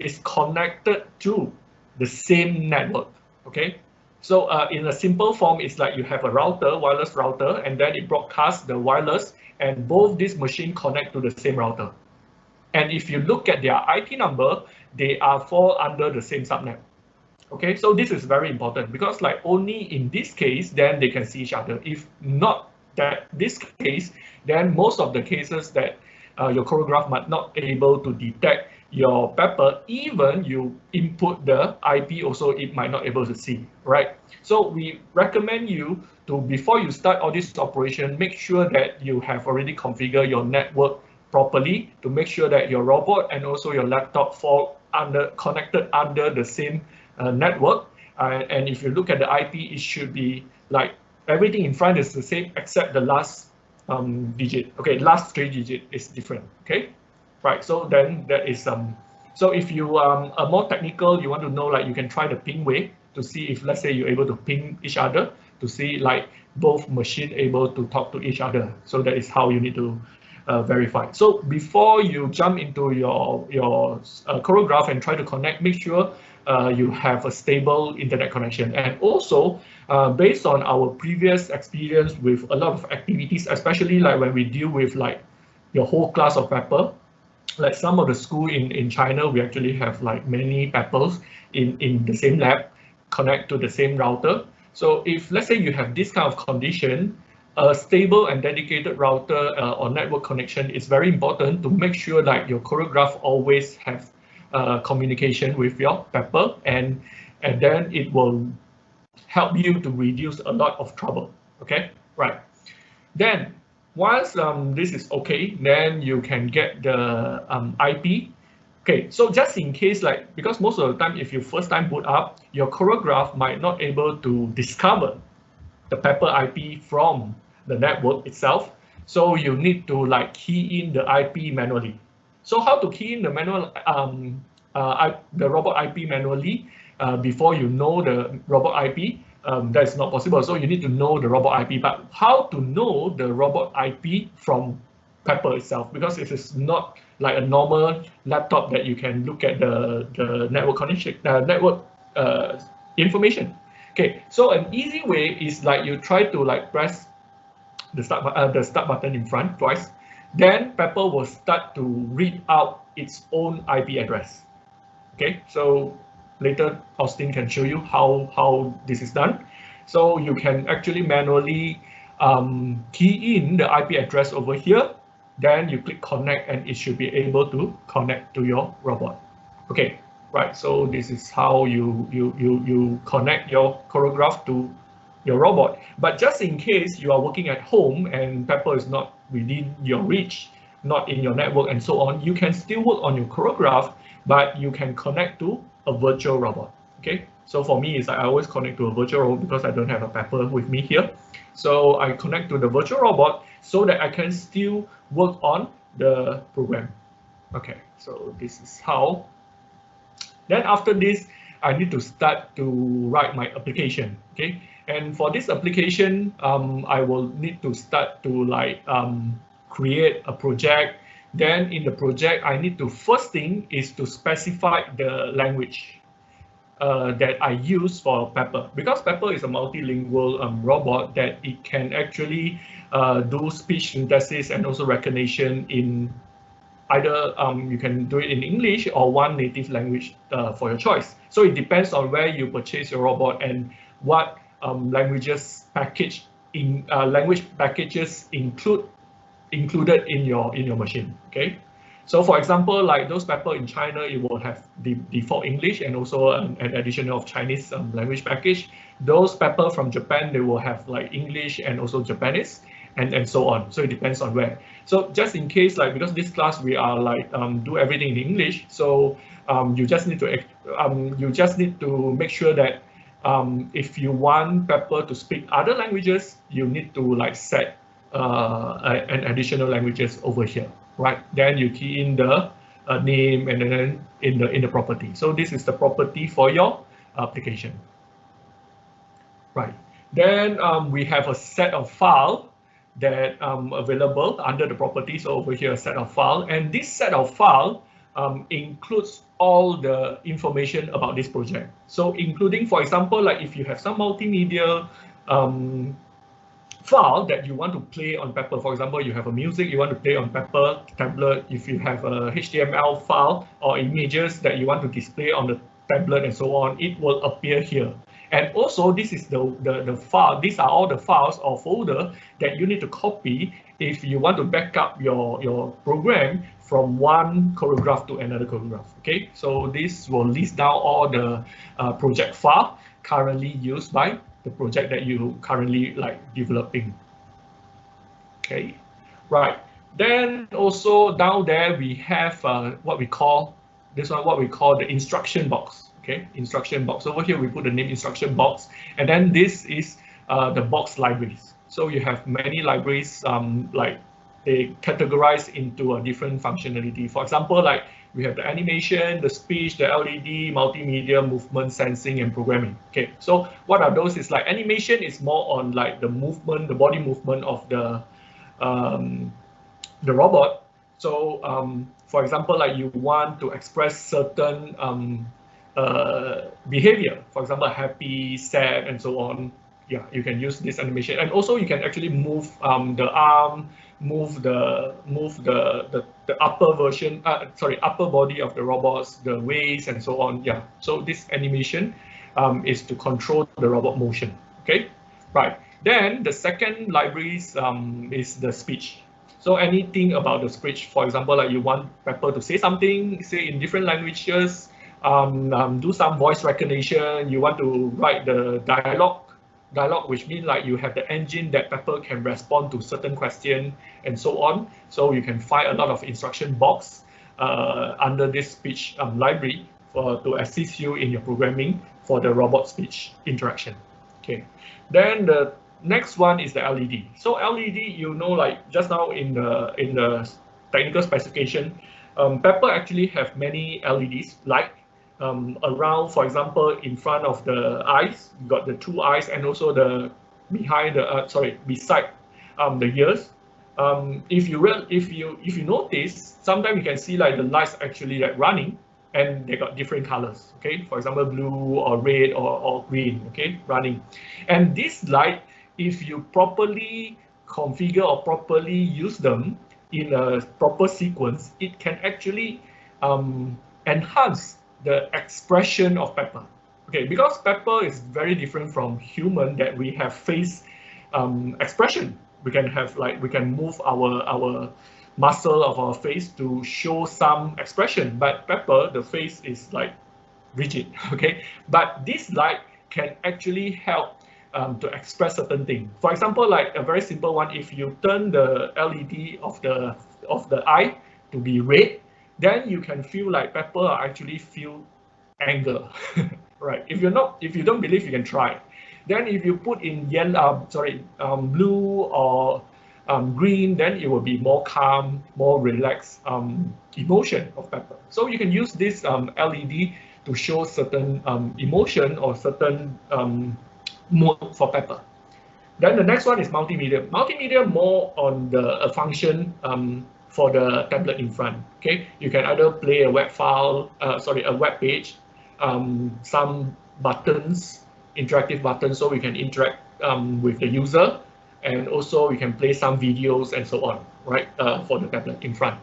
[SPEAKER 1] is connected to the same network. Okay, so in a simple form, it's like you have a router, wireless router, and then it broadcasts the wireless, and both these machines connect to the same router. And if you look at their IP number, they are fall under the same subnet. Okay, so this is very important because like only in this case, then they can see each other. If not that this case, then most of the cases that your Choregraphe might not able to detect your pepper, even you input the IP also, it might not able to see, right? So we recommend you to, before you start all this operation, make sure that you have already configured your network properly to make sure that your robot and also your laptop fall under connected under the same network. And if you look at the IP, it should be like everything in front is the same except the last digit. Okay, last 3 digit is different. Okay, right. So then that is so if you are more technical, you want to know, like you can try the ping way to see if, let's say, you're able to ping each other to see like both machine able to talk to each other. So that is how you need to verify. So before you jump into your Choregraphe and try to connect, make sure you have a stable internet connection. And also, based on our previous experience with a lot of activities, especially like when we deal with like your whole class of pepper, like some of the school in China, we actually have like many peppers in the same lab, connect to the same router. So if, let's say, you have this kind of condition, a stable and dedicated router or network connection is very important to make sure that your Choregraphe always have communication with your pepper, and then it will help you to reduce a lot of trouble. Okay, right. Then once this is okay, then you can get the IP. Okay, so just in case, like, because most of the time, if you first time boot up, your Choregraphe might not able to discover the pepper IP from the network itself. So you need to like key in the IP manually. So how to key in the manual the robot IP manually before you know the robot IP? That's not possible. So you need to know the robot IP. But how to know the robot IP from Pepper itself? Because it is not like a normal laptop that you can look at the network connection, network information. Okay, so an easy way is like you try to like press the start button in front twice, then Pepper will start to read out its own IP address. Okay, so later Austin can show you how this is done. So you can actually manually key in the IP address over here, then you click connect and it should be able to connect to your robot. Okay, right, so this is how you connect your Choregraphe to your robot. But just in case you are working at home and Pepper is not within your reach, not in your network and so on, you can still work on your Choregraphe, but you can connect to a virtual robot. Okay, so for me, it's like I always connect to a virtual robot because I don't have a Pepper with me here. So I connect to the virtual robot so that I can still work on the program. Okay, so this is how. Then after this, I need to start to write my application. Okay, and for this application, I will need to start to like create a project. Then in the project, I need to, first thing is to specify the language that I use for Pepper, because Pepper is a multilingual robot that it can actually do speech synthesis and also recognition in either you can do it in English or one native language for your choice. So it depends on where you purchase your robot and what languages package in language packages included in your machine. Okay, so for example, like those Pepper in China, it will have the default English and also an additional of Chinese language package. Those Pepper from Japan, they will have like English and also Japanese, and so on. So it depends on where. So just in case, like, because this class we are like do everything in English, so you just need to make sure that if you want Pepper to speak other languages, you need to like set an additional languages over here, right? Then you key in the name and then in the property. So this is the property for your application, right? Then we have a set of file that available under the properties over here, a set of file, and this set of file includes all the information about this project. So including, for example, like if you have some multimedia file that you want to play on Pepper. For example, you have a music you want to play on Pepper tablet. If you have a HTML file or images that you want to display on the tablet and so on, it will appear here. And also, this is the file. These are all the files or folder that you need to copy if you want to back up your program from one choreograph to another choreograph. Okay, so this will list down all the project file currently used by the project that you currently like developing. Okay, right. Then also down there we have what we call the instruction box. Okay, instruction box. Over here we put the name instruction box, and then this is the box libraries. So you have many libraries like they categorize into a different functionality. For example, like we have the animation, the speech, the LED, multimedia, movement, sensing, and programming. Okay, so what are those? Is like animation is more on like the movement, the body movement of the robot. So for example, like you want to express certain behavior, for example, happy, sad, and so on. Yeah, you can use this animation, and also you can actually move the arm, move the upper version, upper body of the robots, the waist, and so on. Yeah, so this animation is to control the robot motion. Okay, right. Then the second libraries is the speech. So anything about the speech, for example, like you want Pepper to say something, say in different languages, do some voice recognition. You want to write the dialogue, which means like you have the engine that Pepper can respond to certain question and so on. So you can find a lot of instruction box under this speech library to assist you in your programming for the robot speech interaction. Okay, then the next one is the LED. So LED, you know, like just now in the technical specification, Pepper actually have many LEDs, like around, for example, in front of the eyes, you got the two eyes, and also the behind the beside the ears. If you notice, sometimes you can see like the lights actually like running, and they got different colors. Okay, for example, blue or red or green. Okay, running, and this light, if you properly configure or properly use them in a proper sequence, it can actually enhance the expression of Pepper. Okay, because Pepper is very different from human, that we have face expression. We can move our muscle of our face to show some expression, but Pepper, the face is like rigid. Okay, but this light can actually help to express certain things. For example, like a very simple one, if you turn the LED of the eye to be red, then you can feel like Pepper actually feel anger. Right? If you don't believe, you can try. Then if you put in yellow, blue or green, then it will be more calm, more relaxed emotion of Pepper. So you can use this LED to show certain emotion or certain mode for Pepper. Then the next one is multimedia. Multimedia more on the function for the tablet in front. Okay, you can either play a web file, a web page, some buttons, interactive buttons, so we can interact with the user, and also you can play some videos and so on, right? For the tablet in front.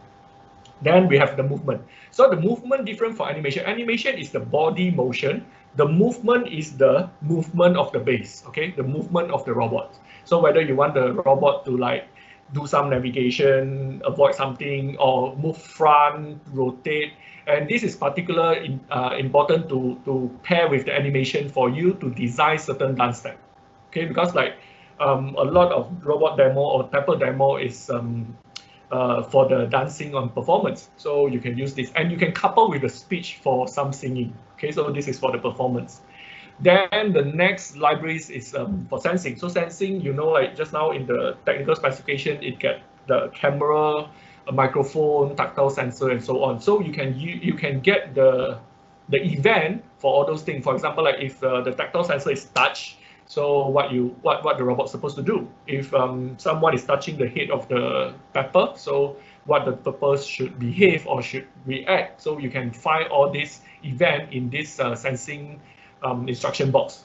[SPEAKER 1] Then we have the movement. So the movement different for animation. Animation is the body motion. The movement is the movement of the base, okay? The movement of the robot. So whether you want the robot to like do some navigation, avoid something, or move front, rotate. And this is particularly important to pair with the animation for you to design certain dance step. Okay, because like a lot of robot demo or Pepper demo is for the dancing on performance. So you can use this, and you can couple with the speech for some singing. Okay, so this is for the performance. Then the next libraries is for sensing. So sensing, you know, like just now in the technical specification, it get the camera, a microphone, tactile sensor, and so on. So you can get the event for all those things. For example, like if the tactile sensor is touch, so what the robot's supposed to do? If someone is touching the head of the Pepper, so what the purpose should behave or should react. So you can find all this event in this sensing instruction box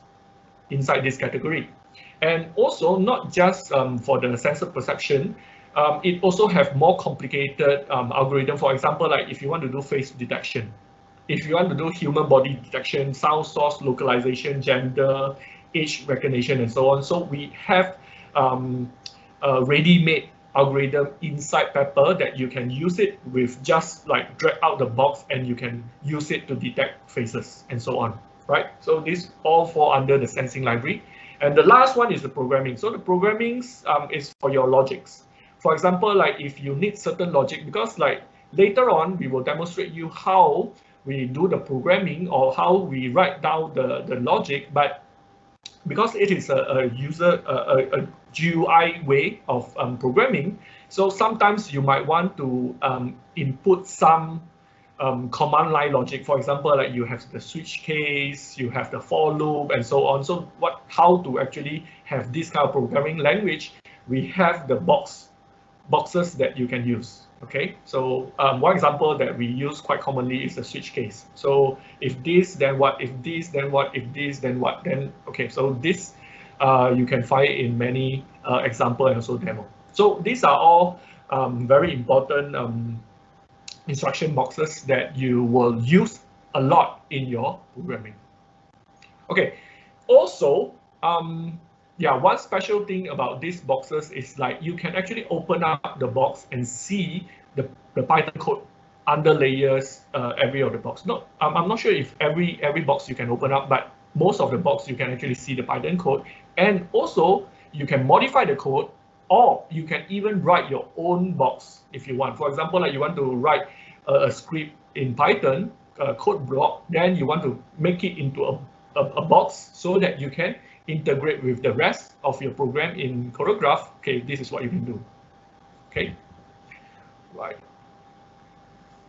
[SPEAKER 1] inside this category. And also not just for the sensor perception, it also have more complicated algorithm. For example, like if you want to do face detection, if you want to do human body detection, sound source localization, gender, age recognition, and so on. So we have a ready-made algorithm inside Pepper that you can use it with just like drag out the box and you can use it to detect faces and so on, right? So these all fall under the sensing library. And the last one is the programming. So the programming is for your logics. For example, like if you need certain logic, because like later on we will demonstrate you how we do the programming or how we write down the logic, but because it is a GUI way of programming, so sometimes you might want to input some command line logic. For example, like you have the switch case, you have the for loop, and so on. So how to actually have this kind of programming language? We have the boxes that you can use. Okay, so one example that we use quite commonly is the switch case. So if this, then what? If this, then what? If this, then what? Then okay. So this you can find in many example and also demo. So these are all very important instruction boxes that you will use a lot in your programming. Okay, also yeah, one special thing about these boxes is like you can actually open up the box and see the Python code under layers every of the box. I'm not sure if every box you can open up, but most of the box you can actually see the Python code, and also you can modify the code, or you can even write your own box if you want. For example, like you want to write a script in Python, a code block, then you want to make it into a box so that you can integrate with the rest of your program in Choregraphe. Okay, this is what you can do. Okay, right.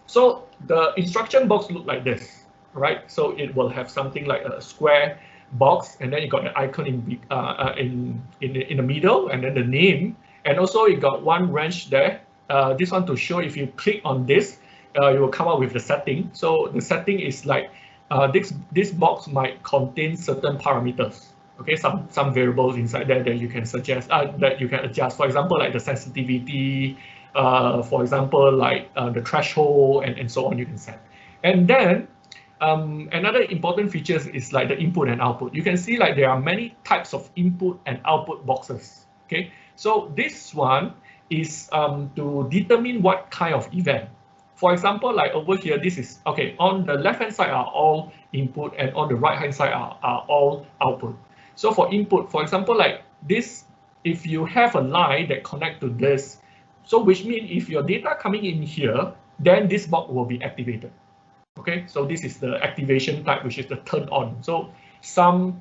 [SPEAKER 1] So the instruction box look like this, right? So it will have something like a square box, and then you got the icon in the middle, and then the name, and also you got one wrench there. This one to show if you click on this, you will come up with the setting. So the setting is like this box might contain certain parameters. Okay, some variables inside there that you can suggest, that you can adjust. For example, like the sensitivity, for example, like the threshold, and so on you can set. And then another important feature is like the input and output. You can see like there are many types of input and output boxes. Okay, so this one is to determine what kind of event. For example, like over here, this is okay. On the left hand side are all input, and on the right hand side are all output. So for input, for example, like this, if you have a line that connect to this, so which means if your data coming in here, then this box will be activated. Okay, so this is the activation type, which is the turn on. So some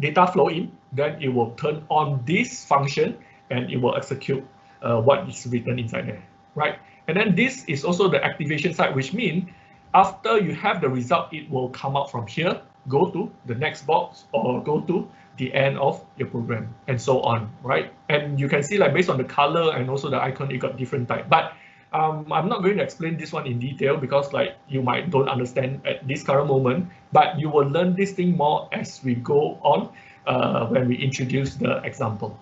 [SPEAKER 1] data flow in, then it will turn on this function and it will execute what is written inside there, right? And then this is also the activation side, which means after you have the result, it will come out from here, go to the next box, or go to the end of your program, and so on, right? And you can see like based on the color and also the icon, you got different type. But I'm not going to explain this one in detail because like you might don't understand at this current moment, but you will learn this thing more as we go on when we introduce the example.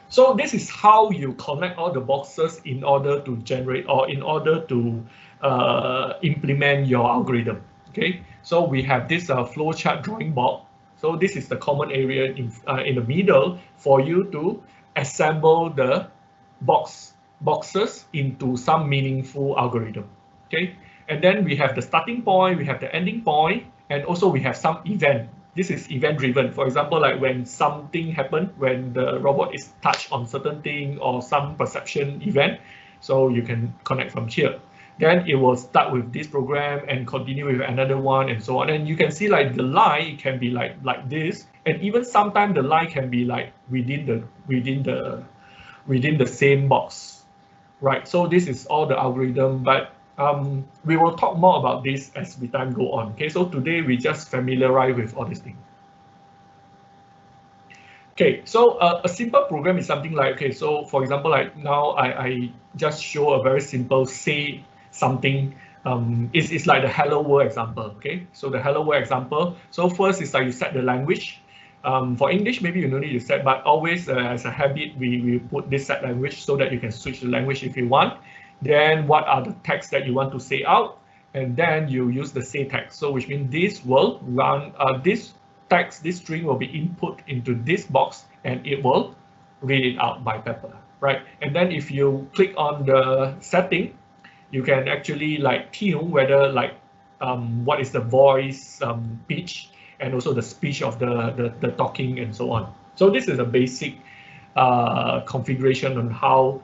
[SPEAKER 1] So this is how you connect all the boxes in order to generate or in order to implement your algorithm. Okay, so we have this flowchart drawing board. So this is the common area in the middle for you to assemble the boxes into some meaningful algorithm. Okay, and then we have the starting point, we have the ending point, and also we have some event. This is event driven. For example, like when something happened, when the robot is touched on certain thing or some perception event, so you can connect from here. Then it will start with this program and continue with another one and so on. And you can see like the line can be like this, and even sometimes the line can be like within the same box, right? So this is all the algorithm, but we will talk more about this as we time go on. Okay, so today we just familiarize with all these things. Okay, so a simple program is something like, okay, so for example, like now I just show a very simple say something. It's like the hello world example, okay? So the hello world example, so first is like you set the language. For English, maybe you don't need to set, but always as a habit, we put this set language so that you can switch the language if you want. Then what are the text that you want to say out? And then you use the say text. So which means this will run, this text, this string will be input into this box and it will read it out by Pepper, right? And then if you click on the setting, you can actually like tune whether like what is the voice pitch and also the speech of the talking and so on. So this is a basic configuration on how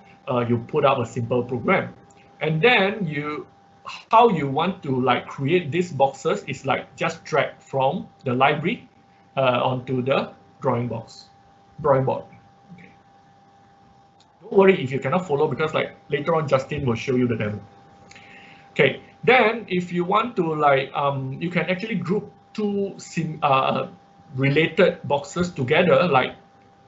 [SPEAKER 1] you put up a simple program. And then how you want to like create these boxes is like just drag from the library onto the drawing board. Okay. Don't worry if you cannot follow because like later on Justin will show you the demo. Okay, then if you want to like you can actually group two related boxes together. Like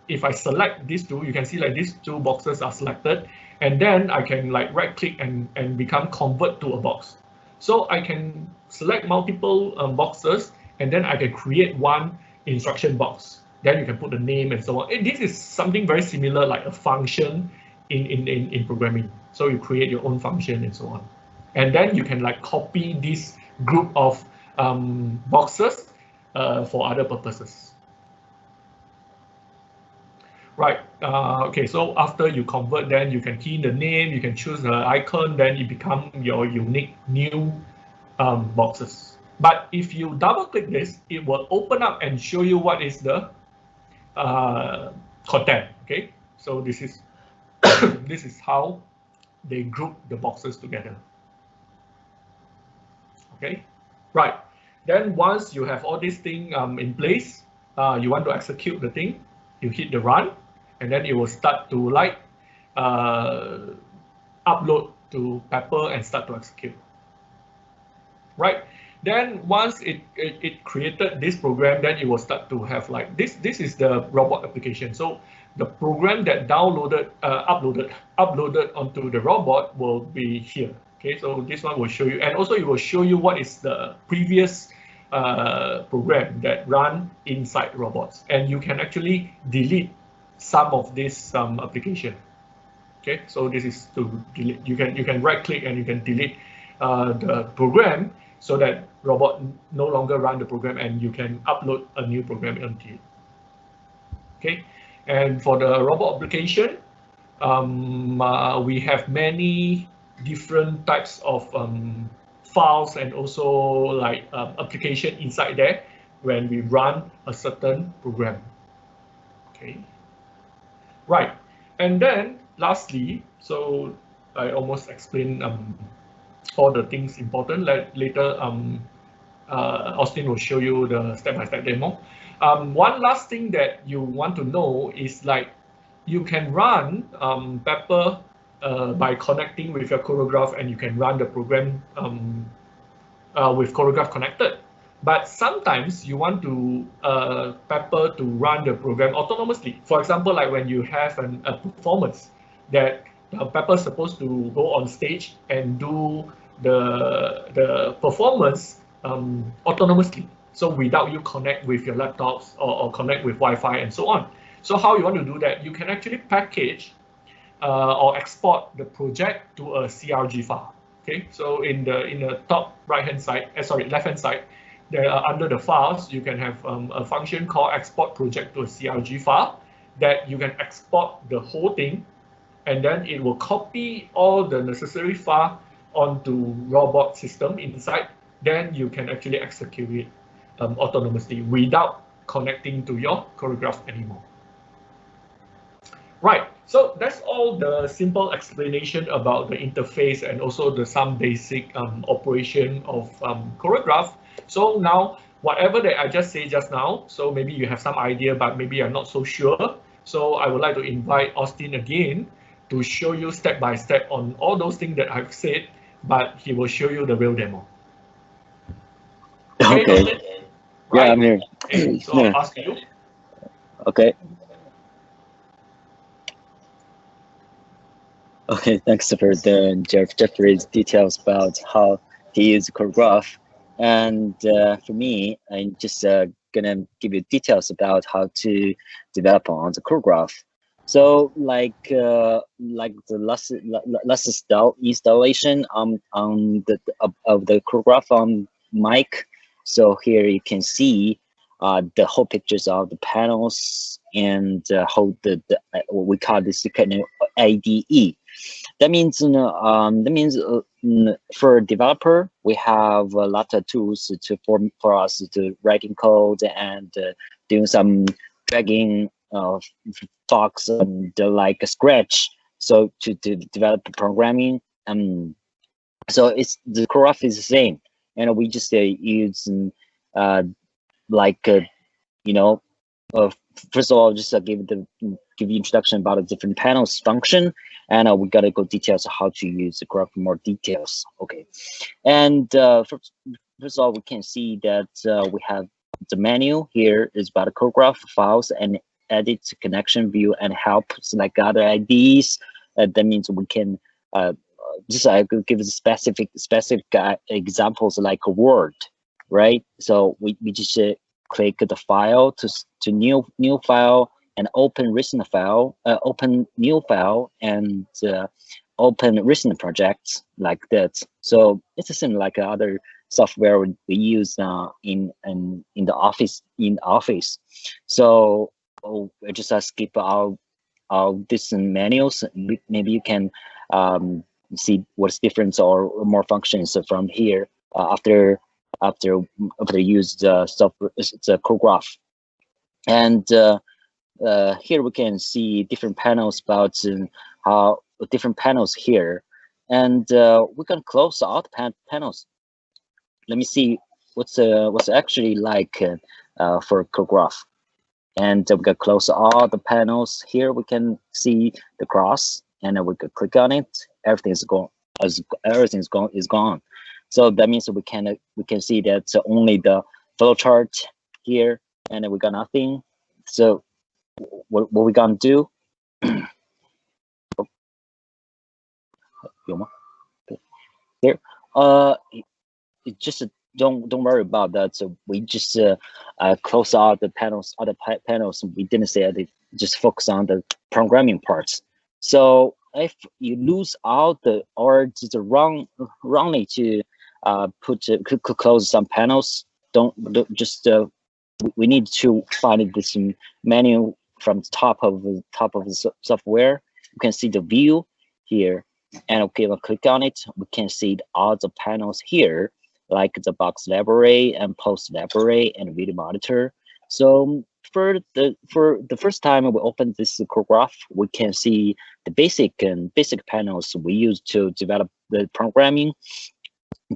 [SPEAKER 1] if I select these two, you can see like these two boxes are selected, and then I can like right click and become convert to a box. So I can select multiple boxes and then I can create one instruction box. Then you can put the name and so on. And this is something very similar like a function in programming. So you create your own function and so on. And then you can like copy this group of boxes for other purposes. Right, okay, so after you convert, then you can key in the name, you can choose the icon, then it becomes your unique new boxes. But if you double click this, it will open up and show you what is the content, okay? So this is this is how they group the boxes together. Okay, right. Then once you have all these things in place, you want to execute the thing, you hit the run, and then it will start to like upload to Pepper and start to execute. Right. Then once it created this program, then it will start to have like this. This is the robot application. So the program that uploaded onto the robot will be here. Okay, so this one will show you, and also it will show you what is the previous program that run inside robots, and you can actually delete some of this application. Okay, so this is to delete. You can right click and you can delete the program so that robot no longer run the program and you can upload a new program into it. Okay, and for the robot application, we have many different types of files and also like application inside there when we run a certain program. Okay, right, and then lastly, so I almost explained all the things important. Later, Austin will show you the step-by-step demo. One last thing that you want to know is like you can run Pepper by connecting with your Choregraphe, and you can run the program with Choregraphe connected. But sometimes you want to Pepper to run the program autonomously. For example, like when you have a performance that Pepper is supposed to go on stage and do the performance autonomously. So without you connect with your laptops or connect with Wi-Fi and so on. So how you want to do that? You can actually package or export the project to a CRG file. Okay, so in the top right-hand side, left-hand side, there under the files, you can have a function called export project to a CRG file that you can export the whole thing, and then it will copy all the necessary file onto robot system inside. Then you can actually execute it autonomously without connecting to your Choregraphe anymore. Right, so that's all the simple explanation about the interface and also some basic operation of Choregraphe. So now, whatever that I just said just now, so maybe you have some idea, but maybe you're not so sure. So I would like to invite Austin again to show you step by step on all those things that I've said, but he will show you the real demo.
[SPEAKER 2] Okay.
[SPEAKER 1] Right?
[SPEAKER 2] Yeah, I'm here.
[SPEAKER 1] Okay, so I'll ask you.
[SPEAKER 2] Okay. Okay, thanks for the Jeffrey's details about how to use Choregraphe. And for me, I'm just gonna give you details about how to develop on the Choregraphe. So like the last installation on of the Choregraphe on mic. So here you can see the whole pictures of the panels and how what we call this kind of IDE. That means, for a developer, we have a lot of tools for us to writing code and doing some dragging talks and like a Scratch. So to develop programming, so it's the Choregraphe is the same, and we just use uh, like you know uh, first of all, just give you introduction about the different panels function, and we gotta go details how to use the graph more details. Okay, and first of all, we can see that we have the menu here is about code graph files and edit connection view and help select other IDs. That means we can just I could give specific examples like a word, right? So we just click the file to new file and open recent file, open new file and open recent projects like that. So it's the same like other software we use in the office. So we just skip our these menus. Maybe you can see what's different or more functions from here after use the software, the Choregraphe. And here we can see different panels about how different panels here, and we can close out panels. Let me see what's actually like for Choregraphe. And we can close all the panels. Here we can see the cross, and we can click on it. Everything's gone. Everything's gone is gone. So that means we can see that only the flow chart here, and we got nothing. So what we gonna do? Here, it just don't worry about that. So we just close out the panels, other panels. We didn't say it. Just focus on the programming parts. So if you lose out or just wrongly to close some panels, don't just we need to find this menu from the top of the software. You can see the view here, and okay, we'll click on it. We can see all the panels here, like the box library and post library and video monitor. So for the first time we open this Choregraphe, we can see the basic panels we use to develop the programming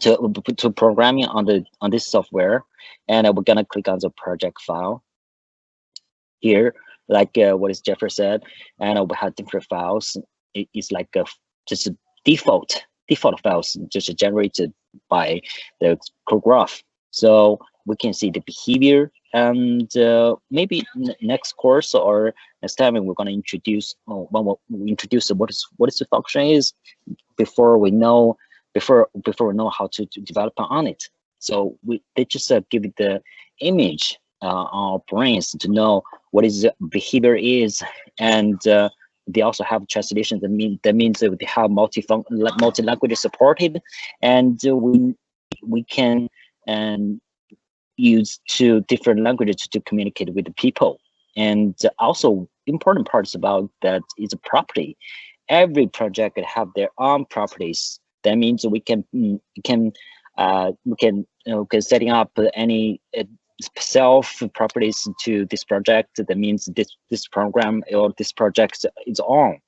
[SPEAKER 2] to programming on this software. And we're gonna click on the project file here, like what is Jeffrey said, and we have different files. It's like just a default files just generated by the Choregraphe. So we can see the behavior, and maybe next course or next time we're going to introduce when we introduce what is the function is before we know how to develop on it. So they just give it the image on our brains to know what is the behavior is, and they also have translation. That means that they have multi language supported, and we can use two different languages to communicate with the people. And also important parts about that is a property. Every project have their own properties. That means we can setting up any self properties to this project. That means this program or this project is on.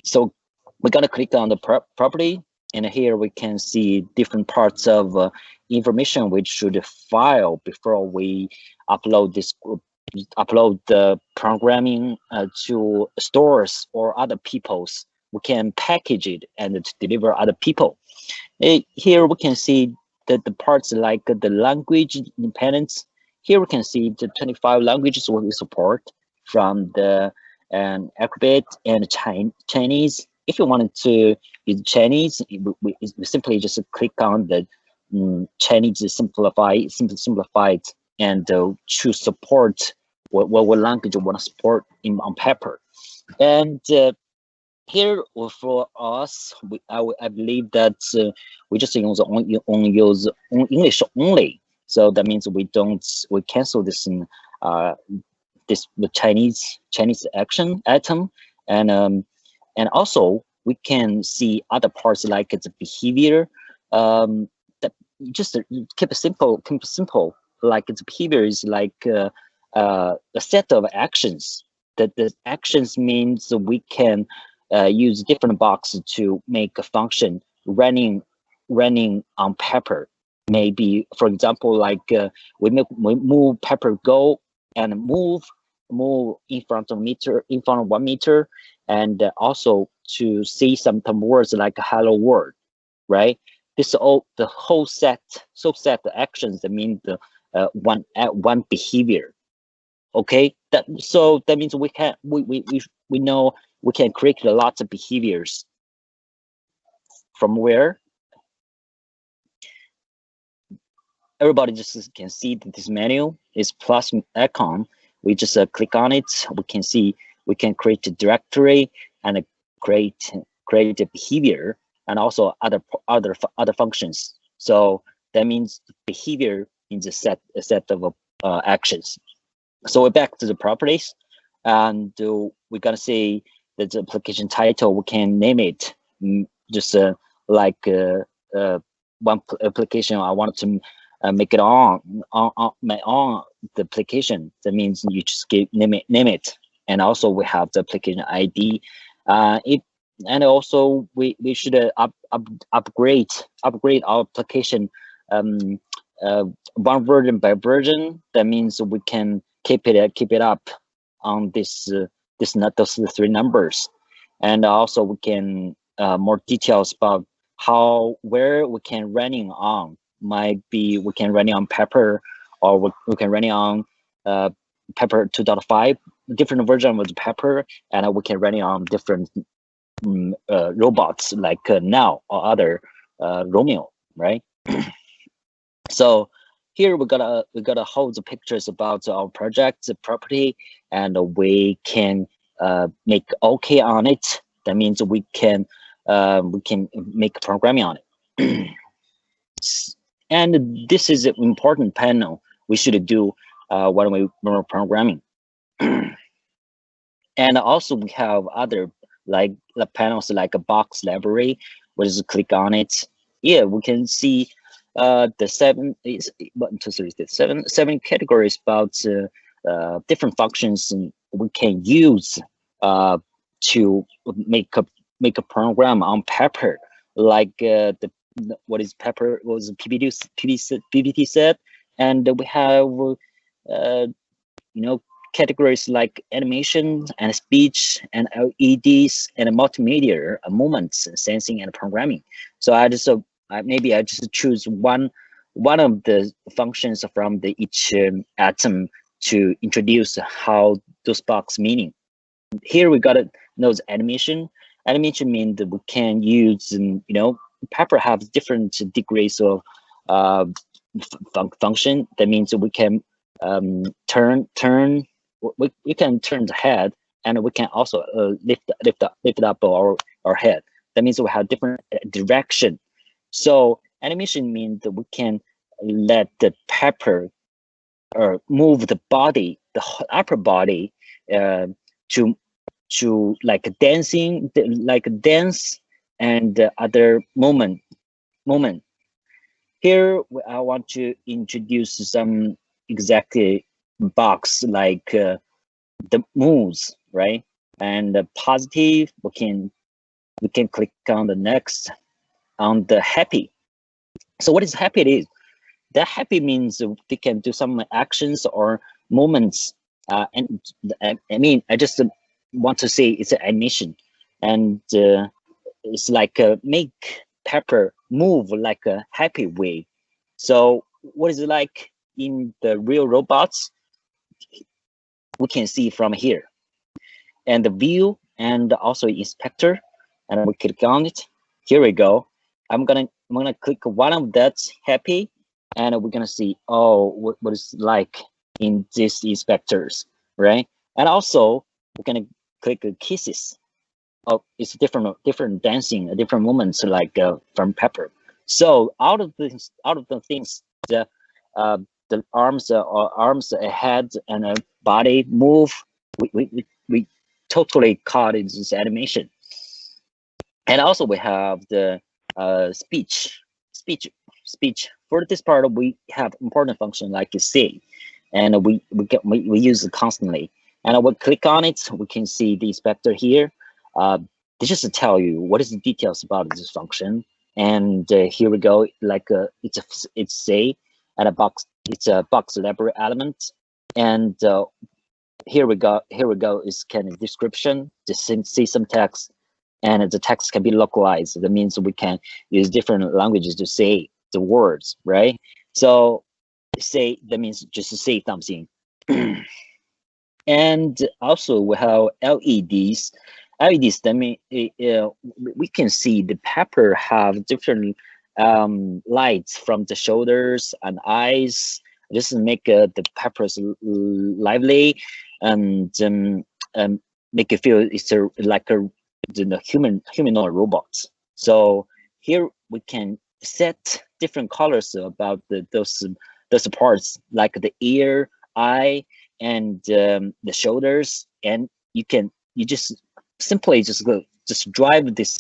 [SPEAKER 2] So we're gonna click on the property, and here we can see different parts of information which should file before we upload the programming to stores or other people's. We can package it and deliver other people. Here we can see that the parts like the language independence. Here we can see the 25 languages we support from the Acrobat and Chinese. if you wanted to use Chinese, we simply just click on the Chinese simplified, and choose support what language you want to support on paper. And here for us, I believe that we just use English only. So that means we cancel this the Chinese action item, and also we can see other parts like its behavior. That just keep it simple. Like its behavior is like a set of actions. That the actions means we can use different boxes to make a function running on paper. Maybe, for example, like we move paper go and move in front of 1 meter, and also to see some words like hello world, right? This all the whole set subset of actions that mean the one behavior. Okay, that means we know we can create lots of behaviors from where everybody just can see that this menu is plus icon. We just click on it. We can see we can create a directory and create a behavior, and also other functions. So that means behavior in a set of actions. So we're back to the properties, and we're gonna say that the application title, we can name it just like one application I want to make it on the application. That means you just name it, and also we have the application ID. And also we should upgrade our application one version by version. That means we can keep it up on those 3 numbers, and also we can more details about where we can running on. Might be we can running on Pepper, or we can running on Pepper 2.5, different version with Pepper, and we can running on different robots like Now or other Romeo, right? So here we gotta hold the pictures about our project, the property, and we can make OK on it. That means we can make programming on it. And this is an important panel we should do when we're programming. And also we have other like the panels like a box library. We just click on it. Yeah, we can see the seven categories about different functions we can use to make a program on Pepper, like what is Pepper was PPT set, and we have categories like animation and speech and LEDs and multimedia, moments, sensing and programming. So I just choose one of the functions from each atom to introduce how those box meaning. Here we got knows animation. Animation means that we can use Pepper has different degrees of function. That means we can turn. We can turn the head, and we can also lift up our head. That means we have different direction. So animation means that we can let the Pepper move the body, the upper body, to like dancing, like dance and other moment. Here I want to introduce some exactly box like the moves, right? And the positive, we can click on the next, on the happy. So what is happy? It is that happy means we can do some actions or moments, and I mean I just want to say it's an animation, and it's like make Pepper move like a happy way. So what is it like in the real robots? We can see from here, and the view and also inspector. and we click on it. Here we go. I'm gonna click one of that happy, and we're gonna see, oh, what it's like in these inspectors, right? And also we're gonna click kisses. Oh, it's different dancing, different movements like from Pepper. So out of the things, the arms, a head, and a body move. We totally caught in this animation. And also we have the speech. For this part, we have important function like you see, and we use it constantly. And we click on it, we can see the inspector here. They just tell you what is the details about this function. And here we go, like it's say, and a box. It's a box library element. And here we go. Is kind of description. Just see some text, and the text can be localized. That means we can use different languages to say the words, right? So say, that means just to say something. And also we have LEDs. That mean we can see the Pepper have different lights from the shoulders and eyes. This make the Peppers lively, and make it feel it's like a humanoid robots. So here we can set different colors about those parts, like the ear, eye, and the shoulders. And you just simply just drive this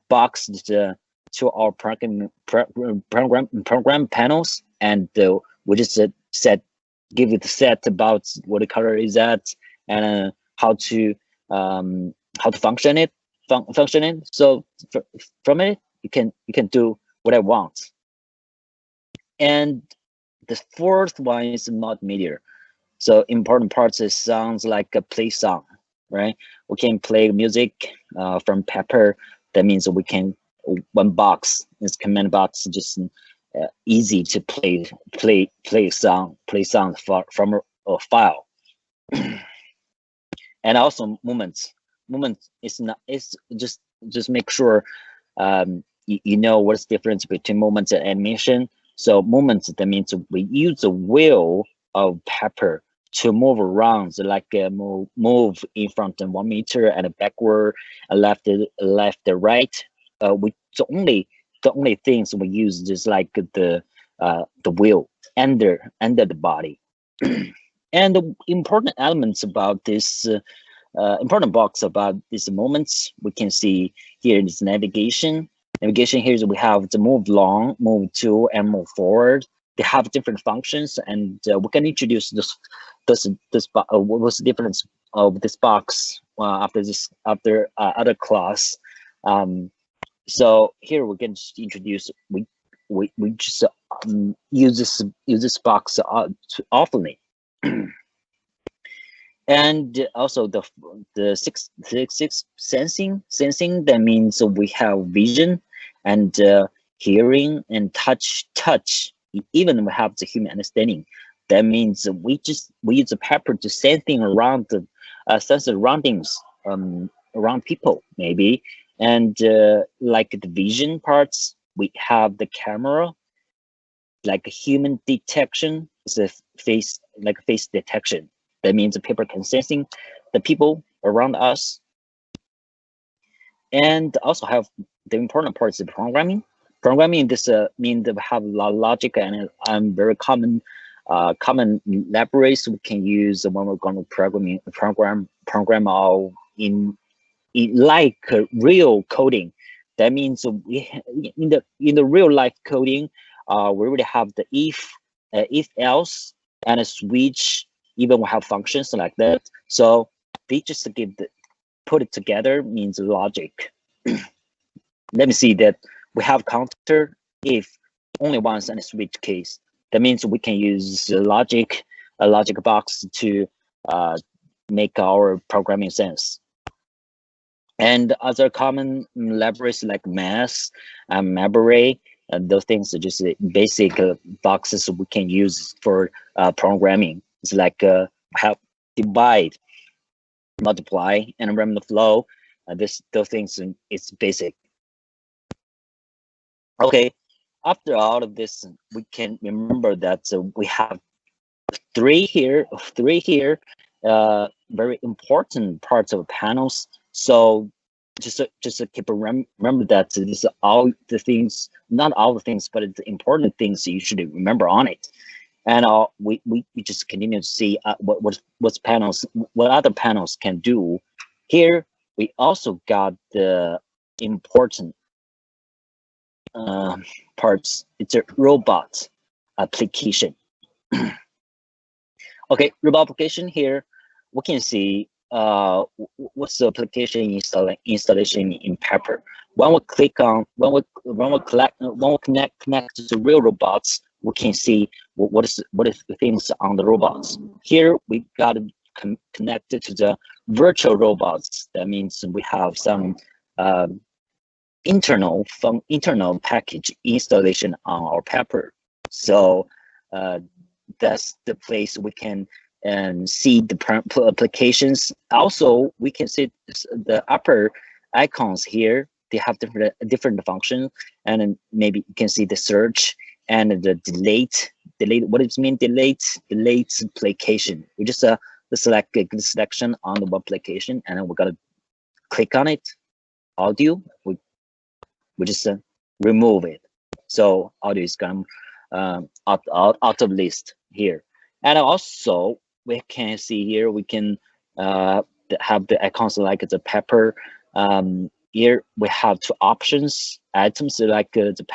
[SPEAKER 2] box to our program panels, and we just give it a set about what the color is at, and how to function it. So from it, you can do what I want. And the fourth one is multimedia. So important parts is sounds like a play song, right? We can play music from Pepper. That means we can one box, this command box, just easy to play song from a file. And also movement is not, it's just make sure you know what's the difference between movement and animation. So movements, that means we use the wheel of Pepper to move around, so like move in front and 1 meter, and backward, left and right. The only things we use is like the wheel under the body. And the important elements about this important box about these moments, we can see here is navigation. Navigation here is we have the move long, move to, and move forward. They have different functions, and we can introduce this what was the difference of this box after other class. So here we can just introduce, we just use this box often. And also the six sensing, that means we have vision and hearing and touch. Even we have the human understanding. That means we use the Pepper to sense things around sense surroundings around people maybe. And like the vision parts, we have the camera, like a human detection. It's a face detection. That means the Pepper can sensing the people around us. And also have the important parts of programming. Programming, this means that we have logic and very common libraries we can use when we're going to program all in like real coding. That means we in the real life coding, we already have the if else, and a switch. Even we have functions like that. So they just put it together means logic. Let me see that we have counter if only once, and a switch case. That means we can use a logic box to make our programming sense. And other common libraries like math and MapArray, and those things are just basic boxes we can use for programming. It's like have divide, multiply, and random flow. those things it's basic. Okay, after all of this, we can remember that we have three here, very important parts of panels. So just to keep remember that this is all the things, not all the things, but the important things you should remember on it. And we just continue to see what panels, what other panels can do. Here we also got the important parts. It's a robot application. Okay, robot application here. We can see what's the application installation in Pepper. When we click on, when we connect to real robots, we can see what is the things on the robots. Here we got connected to the virtual robots. That means we have some internal package installation on our Pepper. So that's the place we can see the applications. Also, we can see the upper icons here. They have different functions, and then maybe you can see the search and the delete. What does it mean? Delete application. We just select a good selection on the web application, and then we're gonna click on it. Audio. We just remove it. So audio is gone out of list here. And also we can see here, we can have the icons like the Pepper. Here we have two options, items like the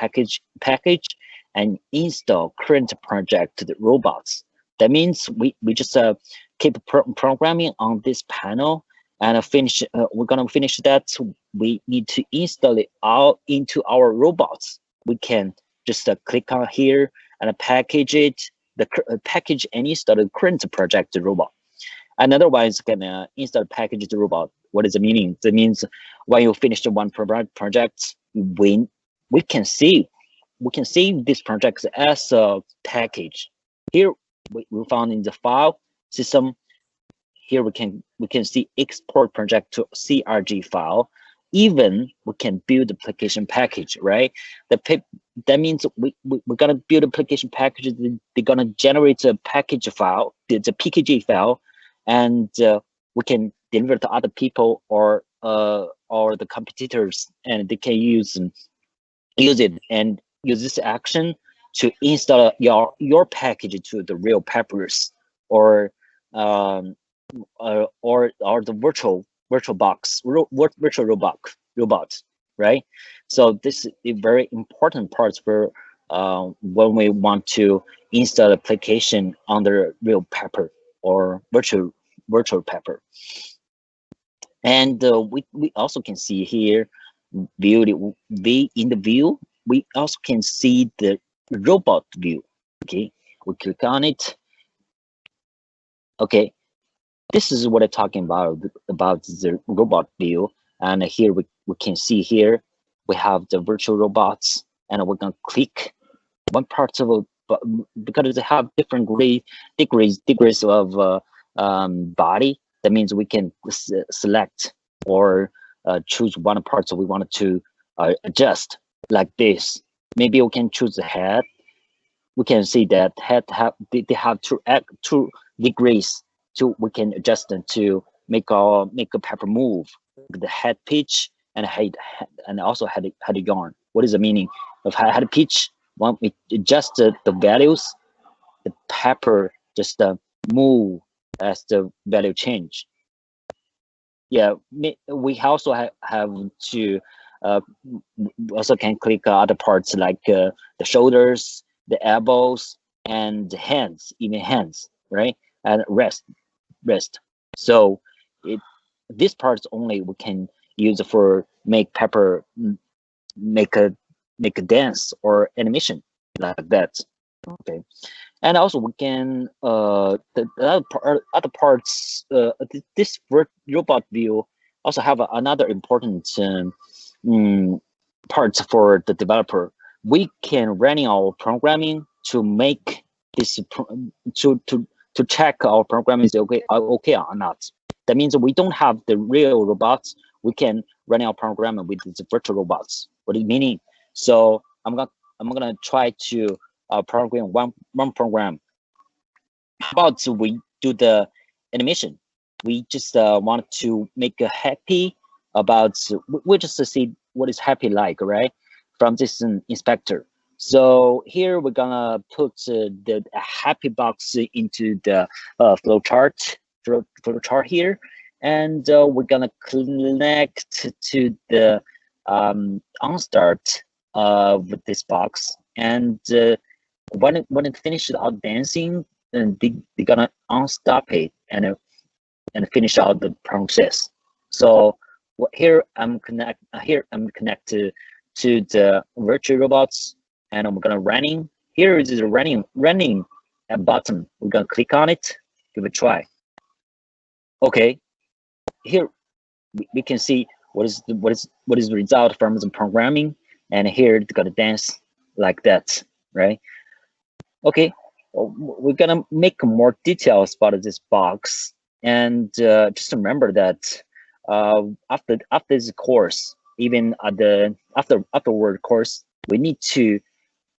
[SPEAKER 2] package and install current project to the robots. That means we just keep programming on this panel and finish. We're gonna finish that. We need to install it all into our robots. We can just click on here and package it, package and install the current project robot. Another one is can install package the robot. What is the meaning? That means when you finish the one project, we can save this project as a package. Here we found in the file system. Here we can see export project to CRG file. Even we can build application package, right? That means we're gonna build application packages. They're gonna generate a package file, the PKG file, and we can deliver to other people or the competitors, and they can use it and use this action to install your package to the real Peppers or the virtual box, virtual robot, right? So this is very important parts for when we want to install application on the real Pepper or virtual Pepper. And we also can see here in the view, we also can see the robot view. Okay, we click on it. Okay, this is what I'm talking about the robot view. And here we can see here we have the virtual robots, and we're gonna click one part of it, because they have different degrees of body. That means we can select or choose one part that we wanted to adjust, like this. Maybe we can choose the head. We can see that they have two degrees. So we can adjust them to make a Pepper move, the head pitch and also head yarn. What is the meaning of head pitch? When we adjust the values, the Pepper just move as the value change. Yeah, we also have to also can click other parts like the shoulders, the elbows, and the hands, even hands, right? And wrist. So this parts only we can use for make Pepper make a dance or animation like that. Okay, and also we can the other parts this robot view also have another important parts for the developer. We can running our programming to make this to check our programming is okay or not. That means we don't have the real robots. we can run our program with the virtual robots. What is meaning? So I'm gonna try to program one program. How about we do the animation? We just want to make a happy about. We just see what is happy like, right? From this inspector. So here we're gonna put the happy box into the flow chart here, and we're gonna connect to the on start with this box, and when it finishes out dancing, then they're gonna unstop it and finish out the process. So here I'm connected to the virtual robots, and I'm gonna running. Here is the running button. We're gonna click on it, give it a try. Okay, here we can see what is the result from the programming, and here it's gonna dance like that, right? Okay, we're gonna make more details about this box, and just remember that after this course, even at the afterward course, we need to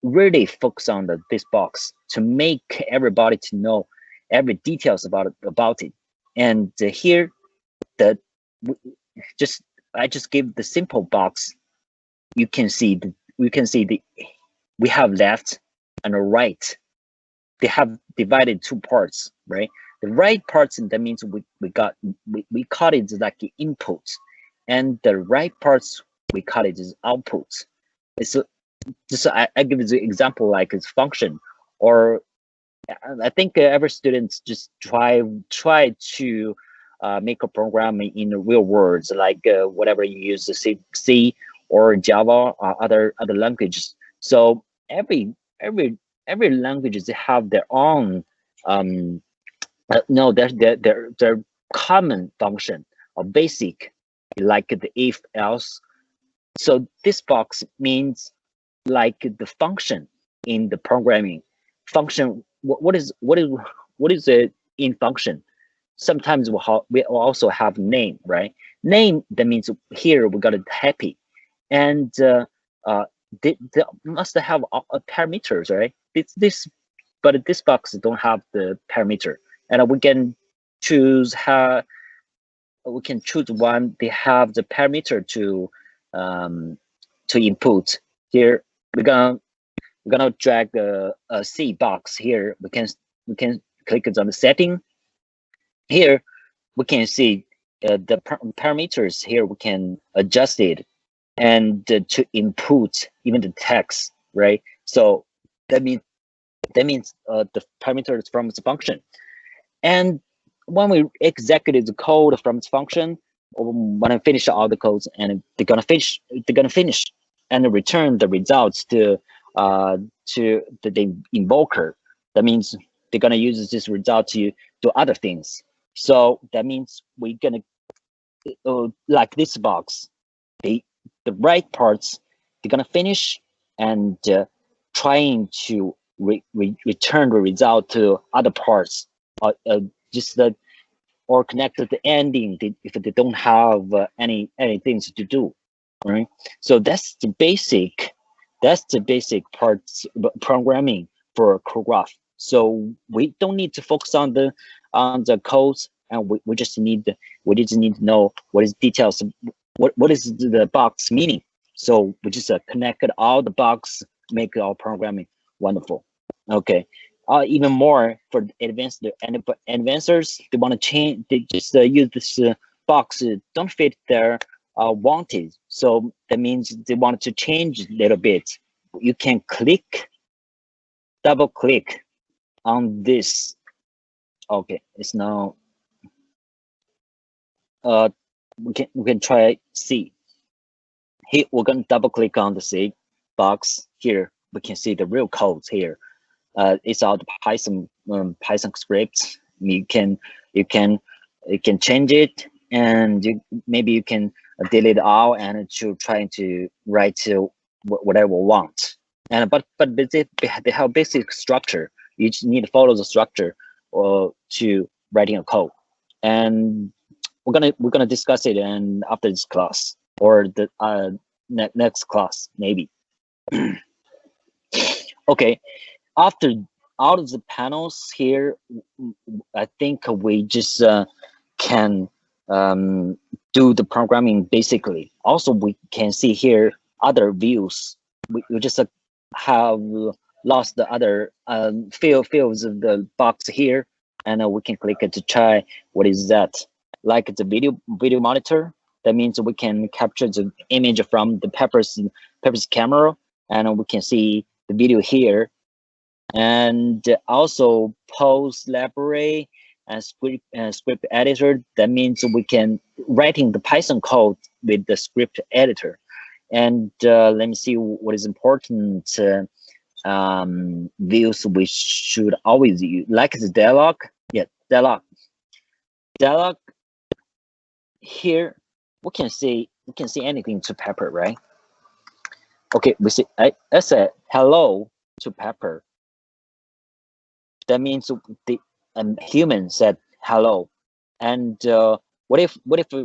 [SPEAKER 2] really focus on this box to make everybody to know every details about it. And here, that I just give the simple box. You can see we have left and a right. They have divided two parts, right? The right parts, that means we call it like input, and the right parts we call it as output. So just I give you the example like it's function, or I think every student just try to make a program in the real words, like whatever you use, the C or Java or other languages. So every languages, they have their own no, their common function or basic, like the if else. So this box means like the function in the programming function. What is it in function? Sometimes we also have name, right? Name, that means here we got it happy, and they must have parameters, right? But this box don't have the parameter, and we can choose one. They have the parameter to input. Here we're gonna drag a C box here. We can click on the setting. Here we can see the parameters. Here we can adjust it, and to input even the text, right? So that means the parameters from its function. And when we execute the code from its function, or when I finish all the codes, and they're gonna finish and return the results to the invoker. That means they're gonna use this result to do other things. So that means we're gonna like this box, the right parts, they're gonna finish and trying to return the result to other parts, just that, or connect to the ending if they don't have any things to do, right? So that's the basic parts programming for Choregraphe. So we don't need to focus on the codes, and we just need to know what is details, what is the box meaning. So we just connected all the box, make our programming wonderful. Okay. Even more for advancers, they want to change. They just use this box don't fit their wanted. So that means they want to change a little bit. You can double click on this. Okay, it's now. We can try C. Here we're gonna double click on the C box. Here we can see the real codes here. It's all the Python scripts. You can change it, and maybe you can delete all and to try to write whatever we want. And but they have basic structure. You just need to follow the structure to writing a code. And we're gonna discuss it and after this class or the next class maybe. Okay, after out of the panels here, I think we just can do the programming basically. Also, we can see here other views. We just have lost the other fields of the box here, and we can click it to try what is that. Like the video monitor, that means we can capture the image from the Pepper's camera, and we can see the video here. And also post library and script editor, that means we can writing the Python code with the script editor. And let me see what is important views we should always use, like the dialog. Yeah, dialog here we can see anything to Pepper, right? Okay, we see I said hello to Pepper. That means the human said hello. And what if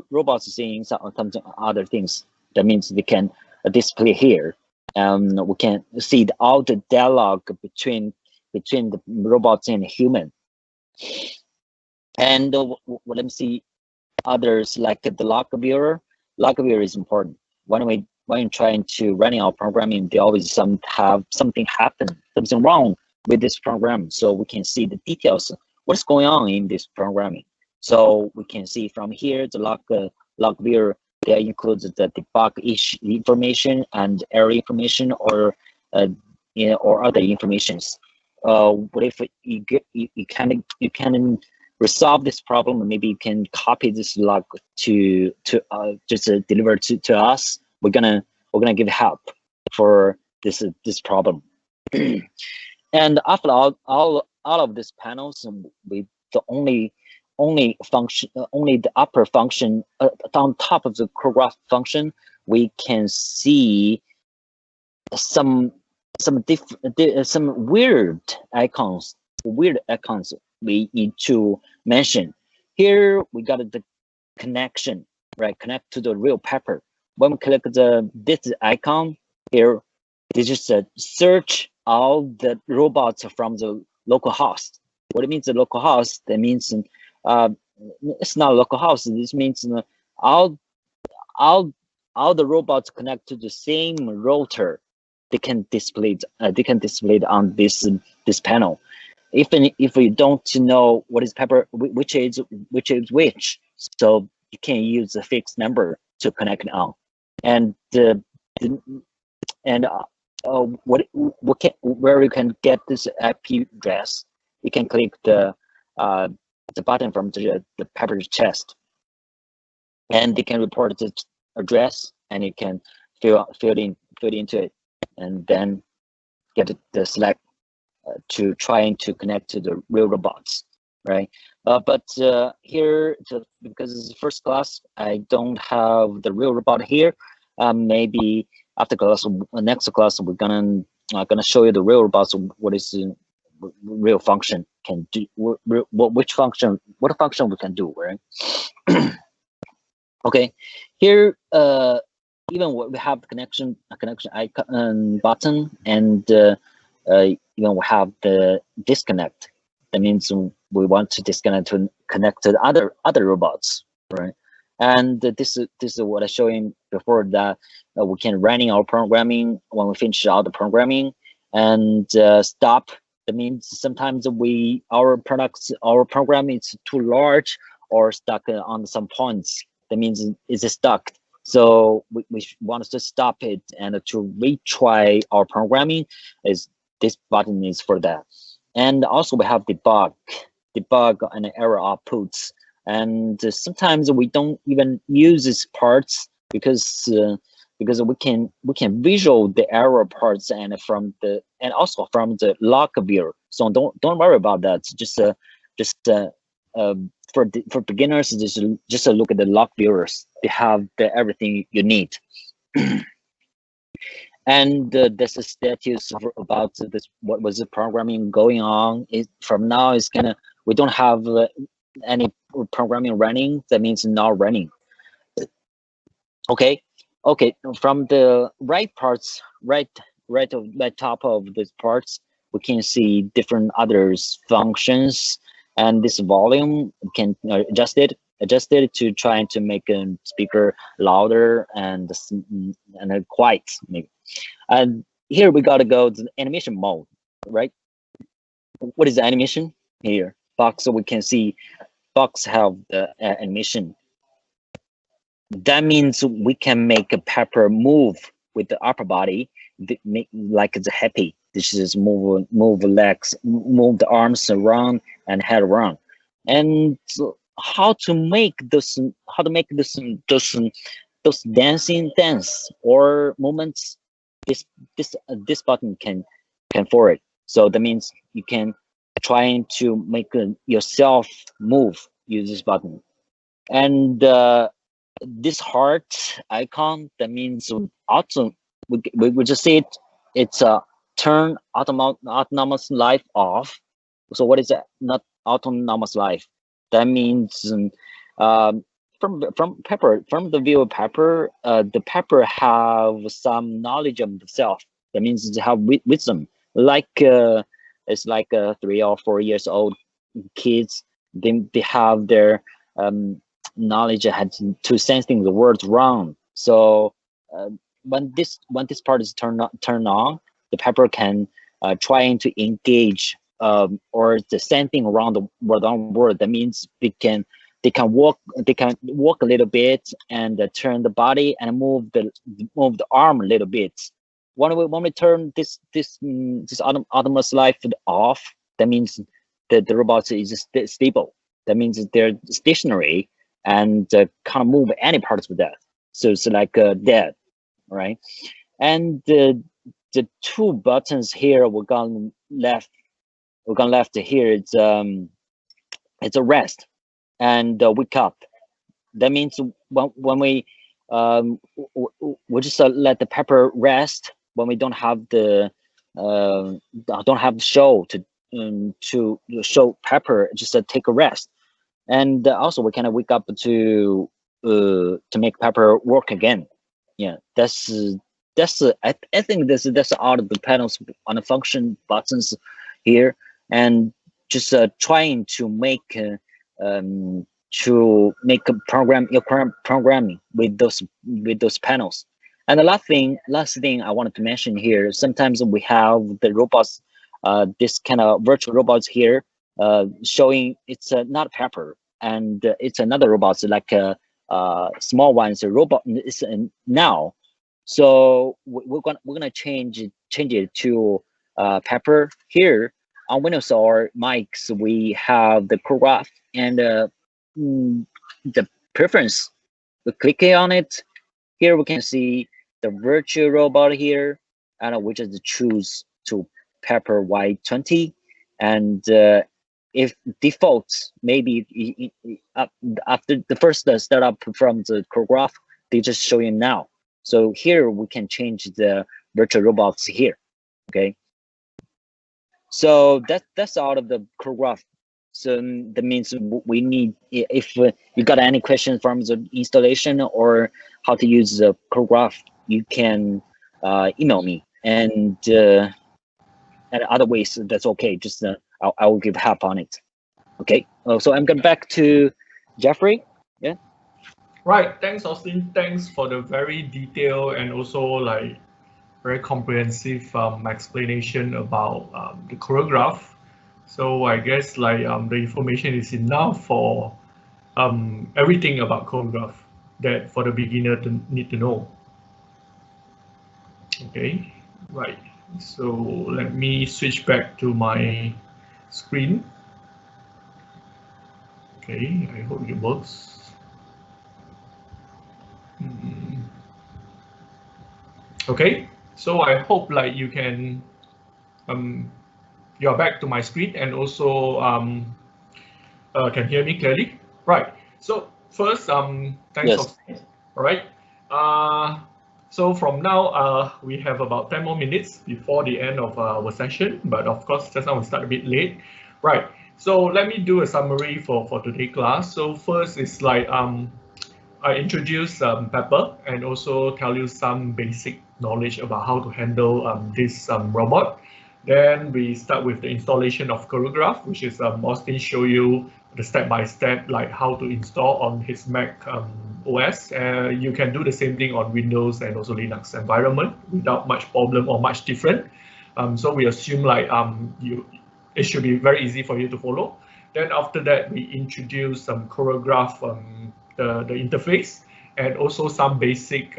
[SPEAKER 2] robots saying some other things? That means they can display here. We can see all the dialogue between the robots and human. And let me see others like the log viewer. Log viewer is important. When you're trying to running our programming, they always have something happen, something wrong with this program, so we can see the details, what's going on in this programming. So we can see from here the log viewer, that includes the debug information and error information, or or other informations. What if you can resolve this problem? Maybe you can copy this log to just deliver to us. We're gonna give help for this problem. And after all of these panels, with the only function, only the upper function on top of the Choregraphe function, we can see some weird icons. We need to mention. Here we got the connection, right? Connect to the real Pepper. When we click this icon here, they just search all the robots from the local host. What it means the local host? That means it's not local host. This means all the robots connect to the same router. They can display it on this panel. Even if you don't know what is Pepper, which is which, so you can use a fixed number to connect it on. And where you can get this IP address, you can click the button from the Pepper's chest, and they can report the address, and you can fill into it, and then get the select to trying to connect to the real robots, right? But here, because it's the first class, I don't have the real robot here. Maybe after class, next class, we're gonna show you the real robots. What is the real function can do? What function we can do, right? Okay, here even we have a connection icon button, and even we have the disconnect. That means we want to disconnect to connect to the other robots, right? And this is what I showed you before, that we can running our programming when we finish all the programming and stop. That means sometimes our program is too large or stuck on some points. That means it's stuck. So we want to stop it and to retry our programming. This button is for that. And also we have debug and error outputs. And sometimes we don't even use these parts because we can visual the error parts and also from the log viewer. So don't worry about that. Just for beginners, just look at the log viewers. They have everything you need. And this is status about this. What was the programming going on? From now is we don't have any programming running, that means not running. Okay, okay. From the right parts, right top of these parts, we can see different others functions, and this volume can adjust it to try to make a speaker louder and quiet maybe. And here we gotta go to the animation mode, right? What is the animation here? Box, so we can see box have the animation. That means we can make a pepper move with the upper body, like it's happy. This is move legs, move the arms around and head around. And how to make this, those dance or movements, this button can for it. So that means you can trying to make yourself move, use this button. And this heart icon, that means auto, we just see it, it's a turn autonomous life off. So what is that? Not autonomous life. That means from Pepper, from the view of Pepper, the Pepper have some knowledge of themselves. That means they have wisdom. Like it's like 3 or 4 years old kids. They have their knowledge had to sensing the words wrong. So when this part is turned on, the Pepper can trying to engage or the sensing around the word. That means they can walk a little bit and turn the body and move the arm a little bit. When we turn this autonomous life off, that means the robot is stable. That means they're stationary and can't move any parts of that. So it's like dead, right? And the two buttons here we're gonna left here. It's a rest and wake up. That means when we just let the Pepper rest when we don't have the show to show Pepper, just take a rest. And also we can wake up to make Pepper work again. Yeah, that's I think that's all of the panels on the function buttons here, and just trying to make a program your current programming with those panels. And the last thing I wanted to mention here, sometimes we have the robots, this kind of virtual robots here, showing it's not Pepper, and it's another robot, like a small one. It's a robot. It's now, so we're gonna change it to Pepper. Here on Windows or Macs, we have the Choregraphe and the preference. We click on it. Here we can see the virtual robot here, and we just choose to Pepper Y20, and if default, maybe after the first startup from the Choregraphe, they just show you now. So here we can change the virtual robots here. Okay. So that's out of the Choregraphe. So that means we need, if you got any questions from the installation or how to use the Choregraphe, you can email me, and other ways, that's okay. Just I will give help on it. Okay. So I'm going back to Jeffrey. Yeah.
[SPEAKER 1] Right. Thanks, Austin. Thanks for the very detailed and also like very comprehensive explanation about the Choregraphe. So I guess like the information is enough for everything about Choregraphe that for the beginner to need to know. Okay, right. So let me switch back to my screen. Okay, I hope it works. Okay, so I hope like you can you're back to my screen and also can hear me clearly. Right. So first, thanks.
[SPEAKER 2] Yes.
[SPEAKER 1] All right. So from now, we have about 10 more minutes before the end of our session, but of course, just now we start a bit late. Right. So let me do a summary for today's class. So first is like I introduce Pepper and also tell you some basic knowledge about how to handle this robot. Then we start with the installation of Choregraphe, which is Austin show you the step-by-step like how to install on his Mac OS. You can do the same thing on Windows and also Linux environment without much problem or much different. So we assume like it should be very easy for you to follow. Then after that, we introduce some Choregraphe, the interface, and also some basic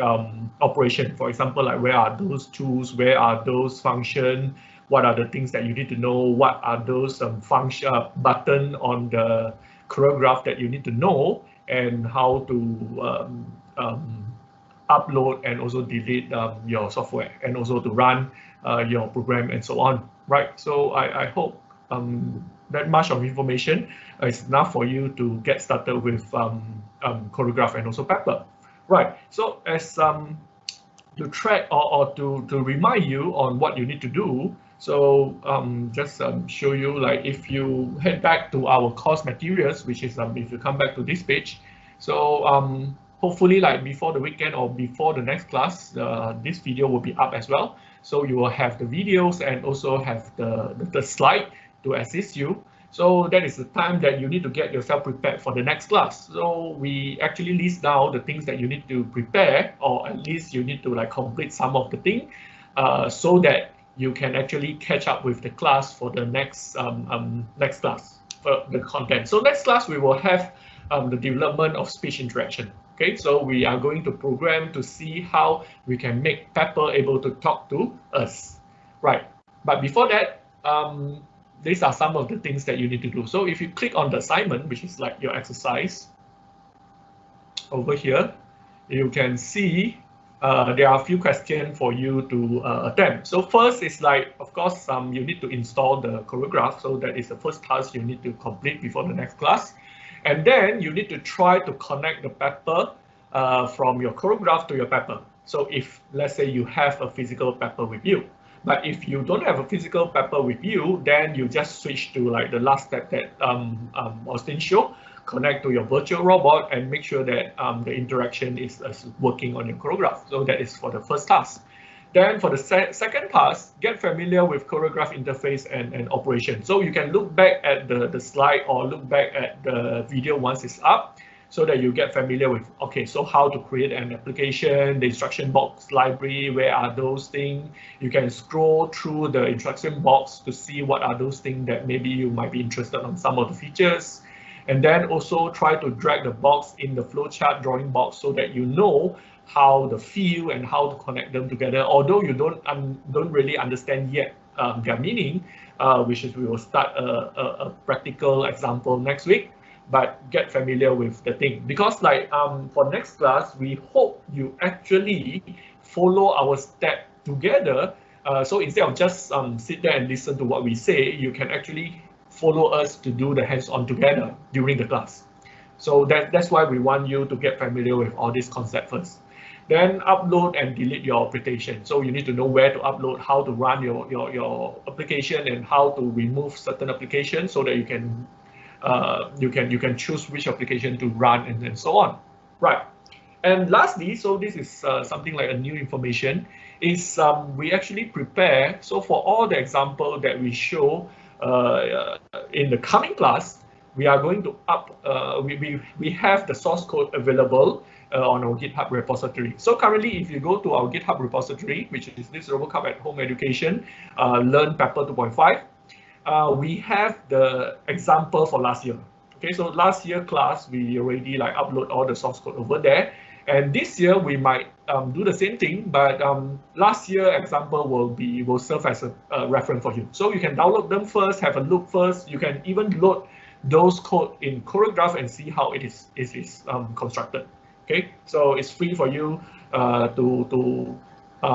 [SPEAKER 1] operation. For example, like where are those tools, where are those functions, what are the things that you need to know, what are those function button on the Choregraphe that you need to know, and how to upload and also delete your software, and also to run your program and so on, right? So I hope that much of information is enough for you to get started with Choregraphe and also Pepper, right? So as to track or to remind you on what you need to do, so just show you, like if you head back to our course materials, which is if you come back to this page, so hopefully like before the weekend or before the next class, this video will be up as well. So you will have the videos and also have the slide to assist you. So that is the time that you need to get yourself prepared for the next class. So we actually list down the things that you need to prepare, or at least you need to like complete some of the thing, so that you can actually catch up with the class for the next next class for the content. So next class we will have the development of speech interaction. Okay, so we are going to program to see how we can make Pepper able to talk to us, right? But before that, these are some of the things that you need to do. So if you click on the assignment, which is like your exercise over here, you can see there are a few questions for you to attempt. So first is like, of course, you need to install the Choregraphe. So that is the first task you need to complete before the next class. And then you need to try to connect the Pepper from your Choregraphe to your Pepper. So if, let's say, you have a physical Pepper with you, but if you don't have a physical Pepper with you, then you just switch to like the last step that Austin showed, connect to your virtual robot and make sure that the interaction is working on your Choregraphe. So that is for the first task. Then for the second task, get familiar with Choregraphe interface and operation. So you can look back at the slide or look back at the video once it's up, so that you get familiar with, okay, so how to create an application, the instruction box library, where are those things? You can scroll through the instruction box to see what are those things that maybe you might be interested on some of the features. And then also try to drag the box in the flowchart drawing box so that you know how the field and how to connect them together. Although you don't really understand yet their meaning, which is we will start a practical example next week. But get familiar with the thing, because like for next class, we hope you actually follow our step together. So instead of just sit there and listen to what we say, you can actually follow us to do the hands-on together during the class. So that's why we want you to get familiar with all these concepts first. Then upload and delete your application. So you need to know where to upload, how to run your application, and how to remove certain applications so that you can choose which application to run and so on, right? And lastly, so this is something like a new information, is we actually prepare. So for all the example that we show in the coming class, we are going to we have the source code available on our GitHub repository. So currently, if you go to our GitHub repository, which is this RoboCup at Home Education, Learn Pepper 2.5, we have the example for last year. Okay, so last year class, we already like upload all the source code over there. And this year we might do the same thing, but last year example will serve as a reference for you. So you can download them first, have a look first. You can even load those code in Choregraphe and see how it is constructed. Okay, so it's free for you to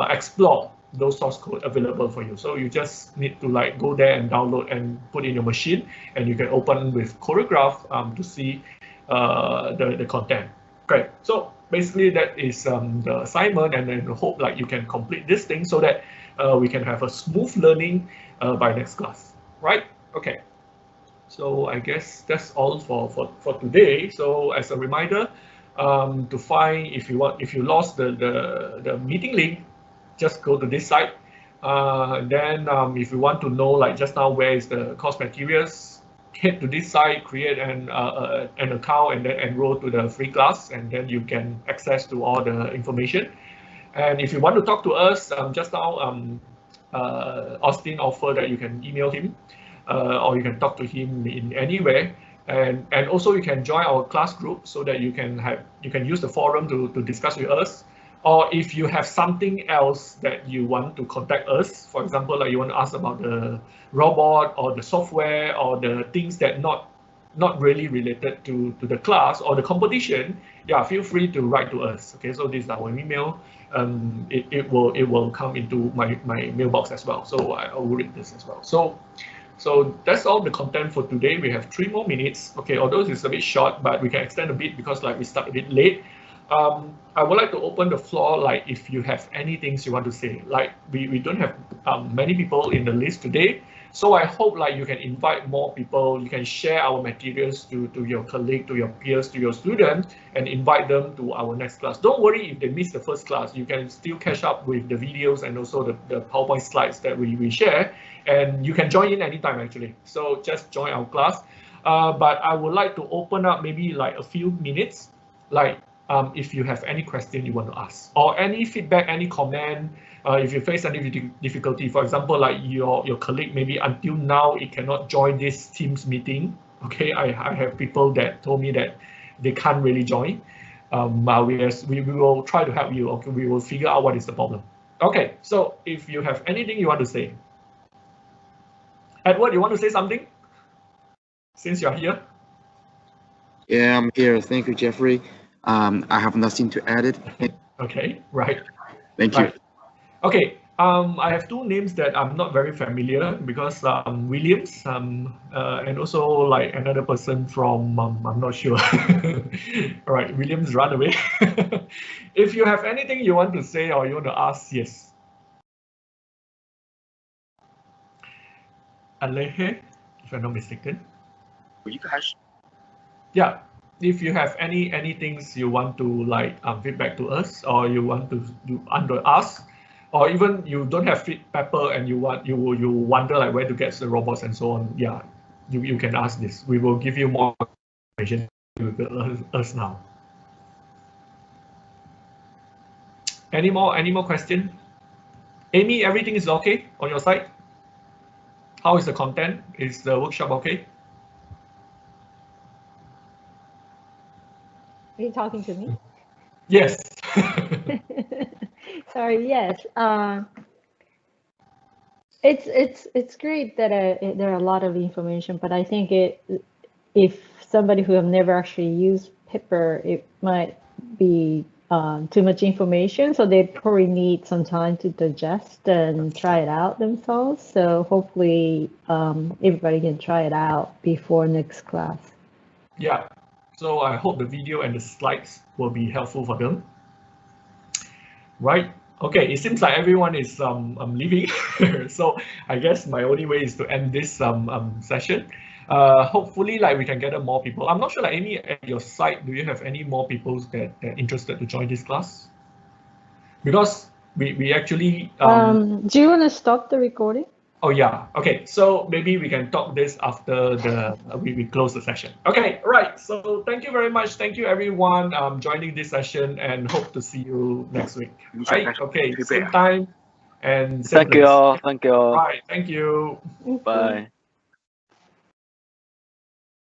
[SPEAKER 1] explore those source code available for you. So you just need to like go there and download and put in your machine, and you can open with Choregraphe to see the content. Okay, so basically that is the assignment, and then hope like you can complete this thing so that we can have a smooth learning by next class, right? Okay. So I guess that's all for today. So as a reminder, to find, if you lost the meeting link, just go to this site. Then if you want to know, like just now, where is the course materials, head to this site, create an account, and then enroll to the free class, and then you can access to all the information. And if you want to talk to us, just now, Austin offered that you can email him, or you can talk to him in anywhere. And also you can join our class group so that you can use the forum to discuss with us. Or if you have something else that you want to contact us, for example, like you want to ask about the robot or the software or the things that not really related to the class or the competition, yeah, feel free to write to us. Okay, so this is our email. It will come into my mailbox as well. So I will read this as well. So that's all the content for today. We have 3 more minutes. Okay, although it's a bit short, but we can extend a bit because like we start a bit late. I would like to open the floor, like if you have any things you want to say. Like we don't have many people in the list today. So I hope like you can invite more people. You can share our materials to your colleague, to your peers, to your students, and invite them to our next class. Don't worry if they miss the first class. You can still catch up with the videos and also the PowerPoint slides that we share. And you can join in anytime actually. So just join our class. But I would like to open up maybe like a few minutes, like if you have any question you want to ask or any feedback, any comment. If you face any difficulty, for example, like your colleague maybe until now it cannot join this Teams meeting. Okay, I have people that told me that they can't really join. We will try to help you. Okay, we will figure out what is the problem. Okay, so if you have anything you want to say, Edward, you want to say something since you're here?
[SPEAKER 3] Yeah, I'm here. Thank you, Jeffrey. I have nothing to add it.
[SPEAKER 1] Okay, right.
[SPEAKER 3] Thank you.
[SPEAKER 1] Right. Okay, I have 2 names that I'm not very familiar because Williams and also like another person from I'm not sure. All right, Williams run away. If you have anything you want to say or you want to ask, yes. Aleje, if I'm not mistaken.
[SPEAKER 3] You guys.
[SPEAKER 1] Yeah. If you have any things you want to like feedback to us, or you want to ask, or even you don't have paper and you wonder like where to get the robots and so on, yeah, you can ask this. We will give you more information to us now. Any more question? Amy, everything is okay on your side? How is the content? Is the workshop okay?
[SPEAKER 4] Are you talking to me?
[SPEAKER 1] Yes.
[SPEAKER 4] Sorry. Yes. It's great that there are a lot of information, but I think if somebody who have never actually used Pepper, it might be too much information, so they probably need some time to digest and try it out themselves. So hopefully everybody can try it out before next class.
[SPEAKER 1] Yeah. So I hope the video and the slides will be helpful for them. Right. Okay. It seems like everyone is leaving. So I guess my only way is to end this session. Hopefully, like we can gather more people. I'm not sure, like Amy, at your site, do you have any more people that are interested to join this class? Because we actually.
[SPEAKER 4] Do you want to stop the recording?
[SPEAKER 1] Oh yeah, okay, so maybe we can talk this after we close the session. Okay, right, so thank you very much. Thank you everyone joining this session, and hope to see you next week. Right, okay, same time and same place.
[SPEAKER 2] Thank you all.
[SPEAKER 1] Right, thank you.
[SPEAKER 2] Bye.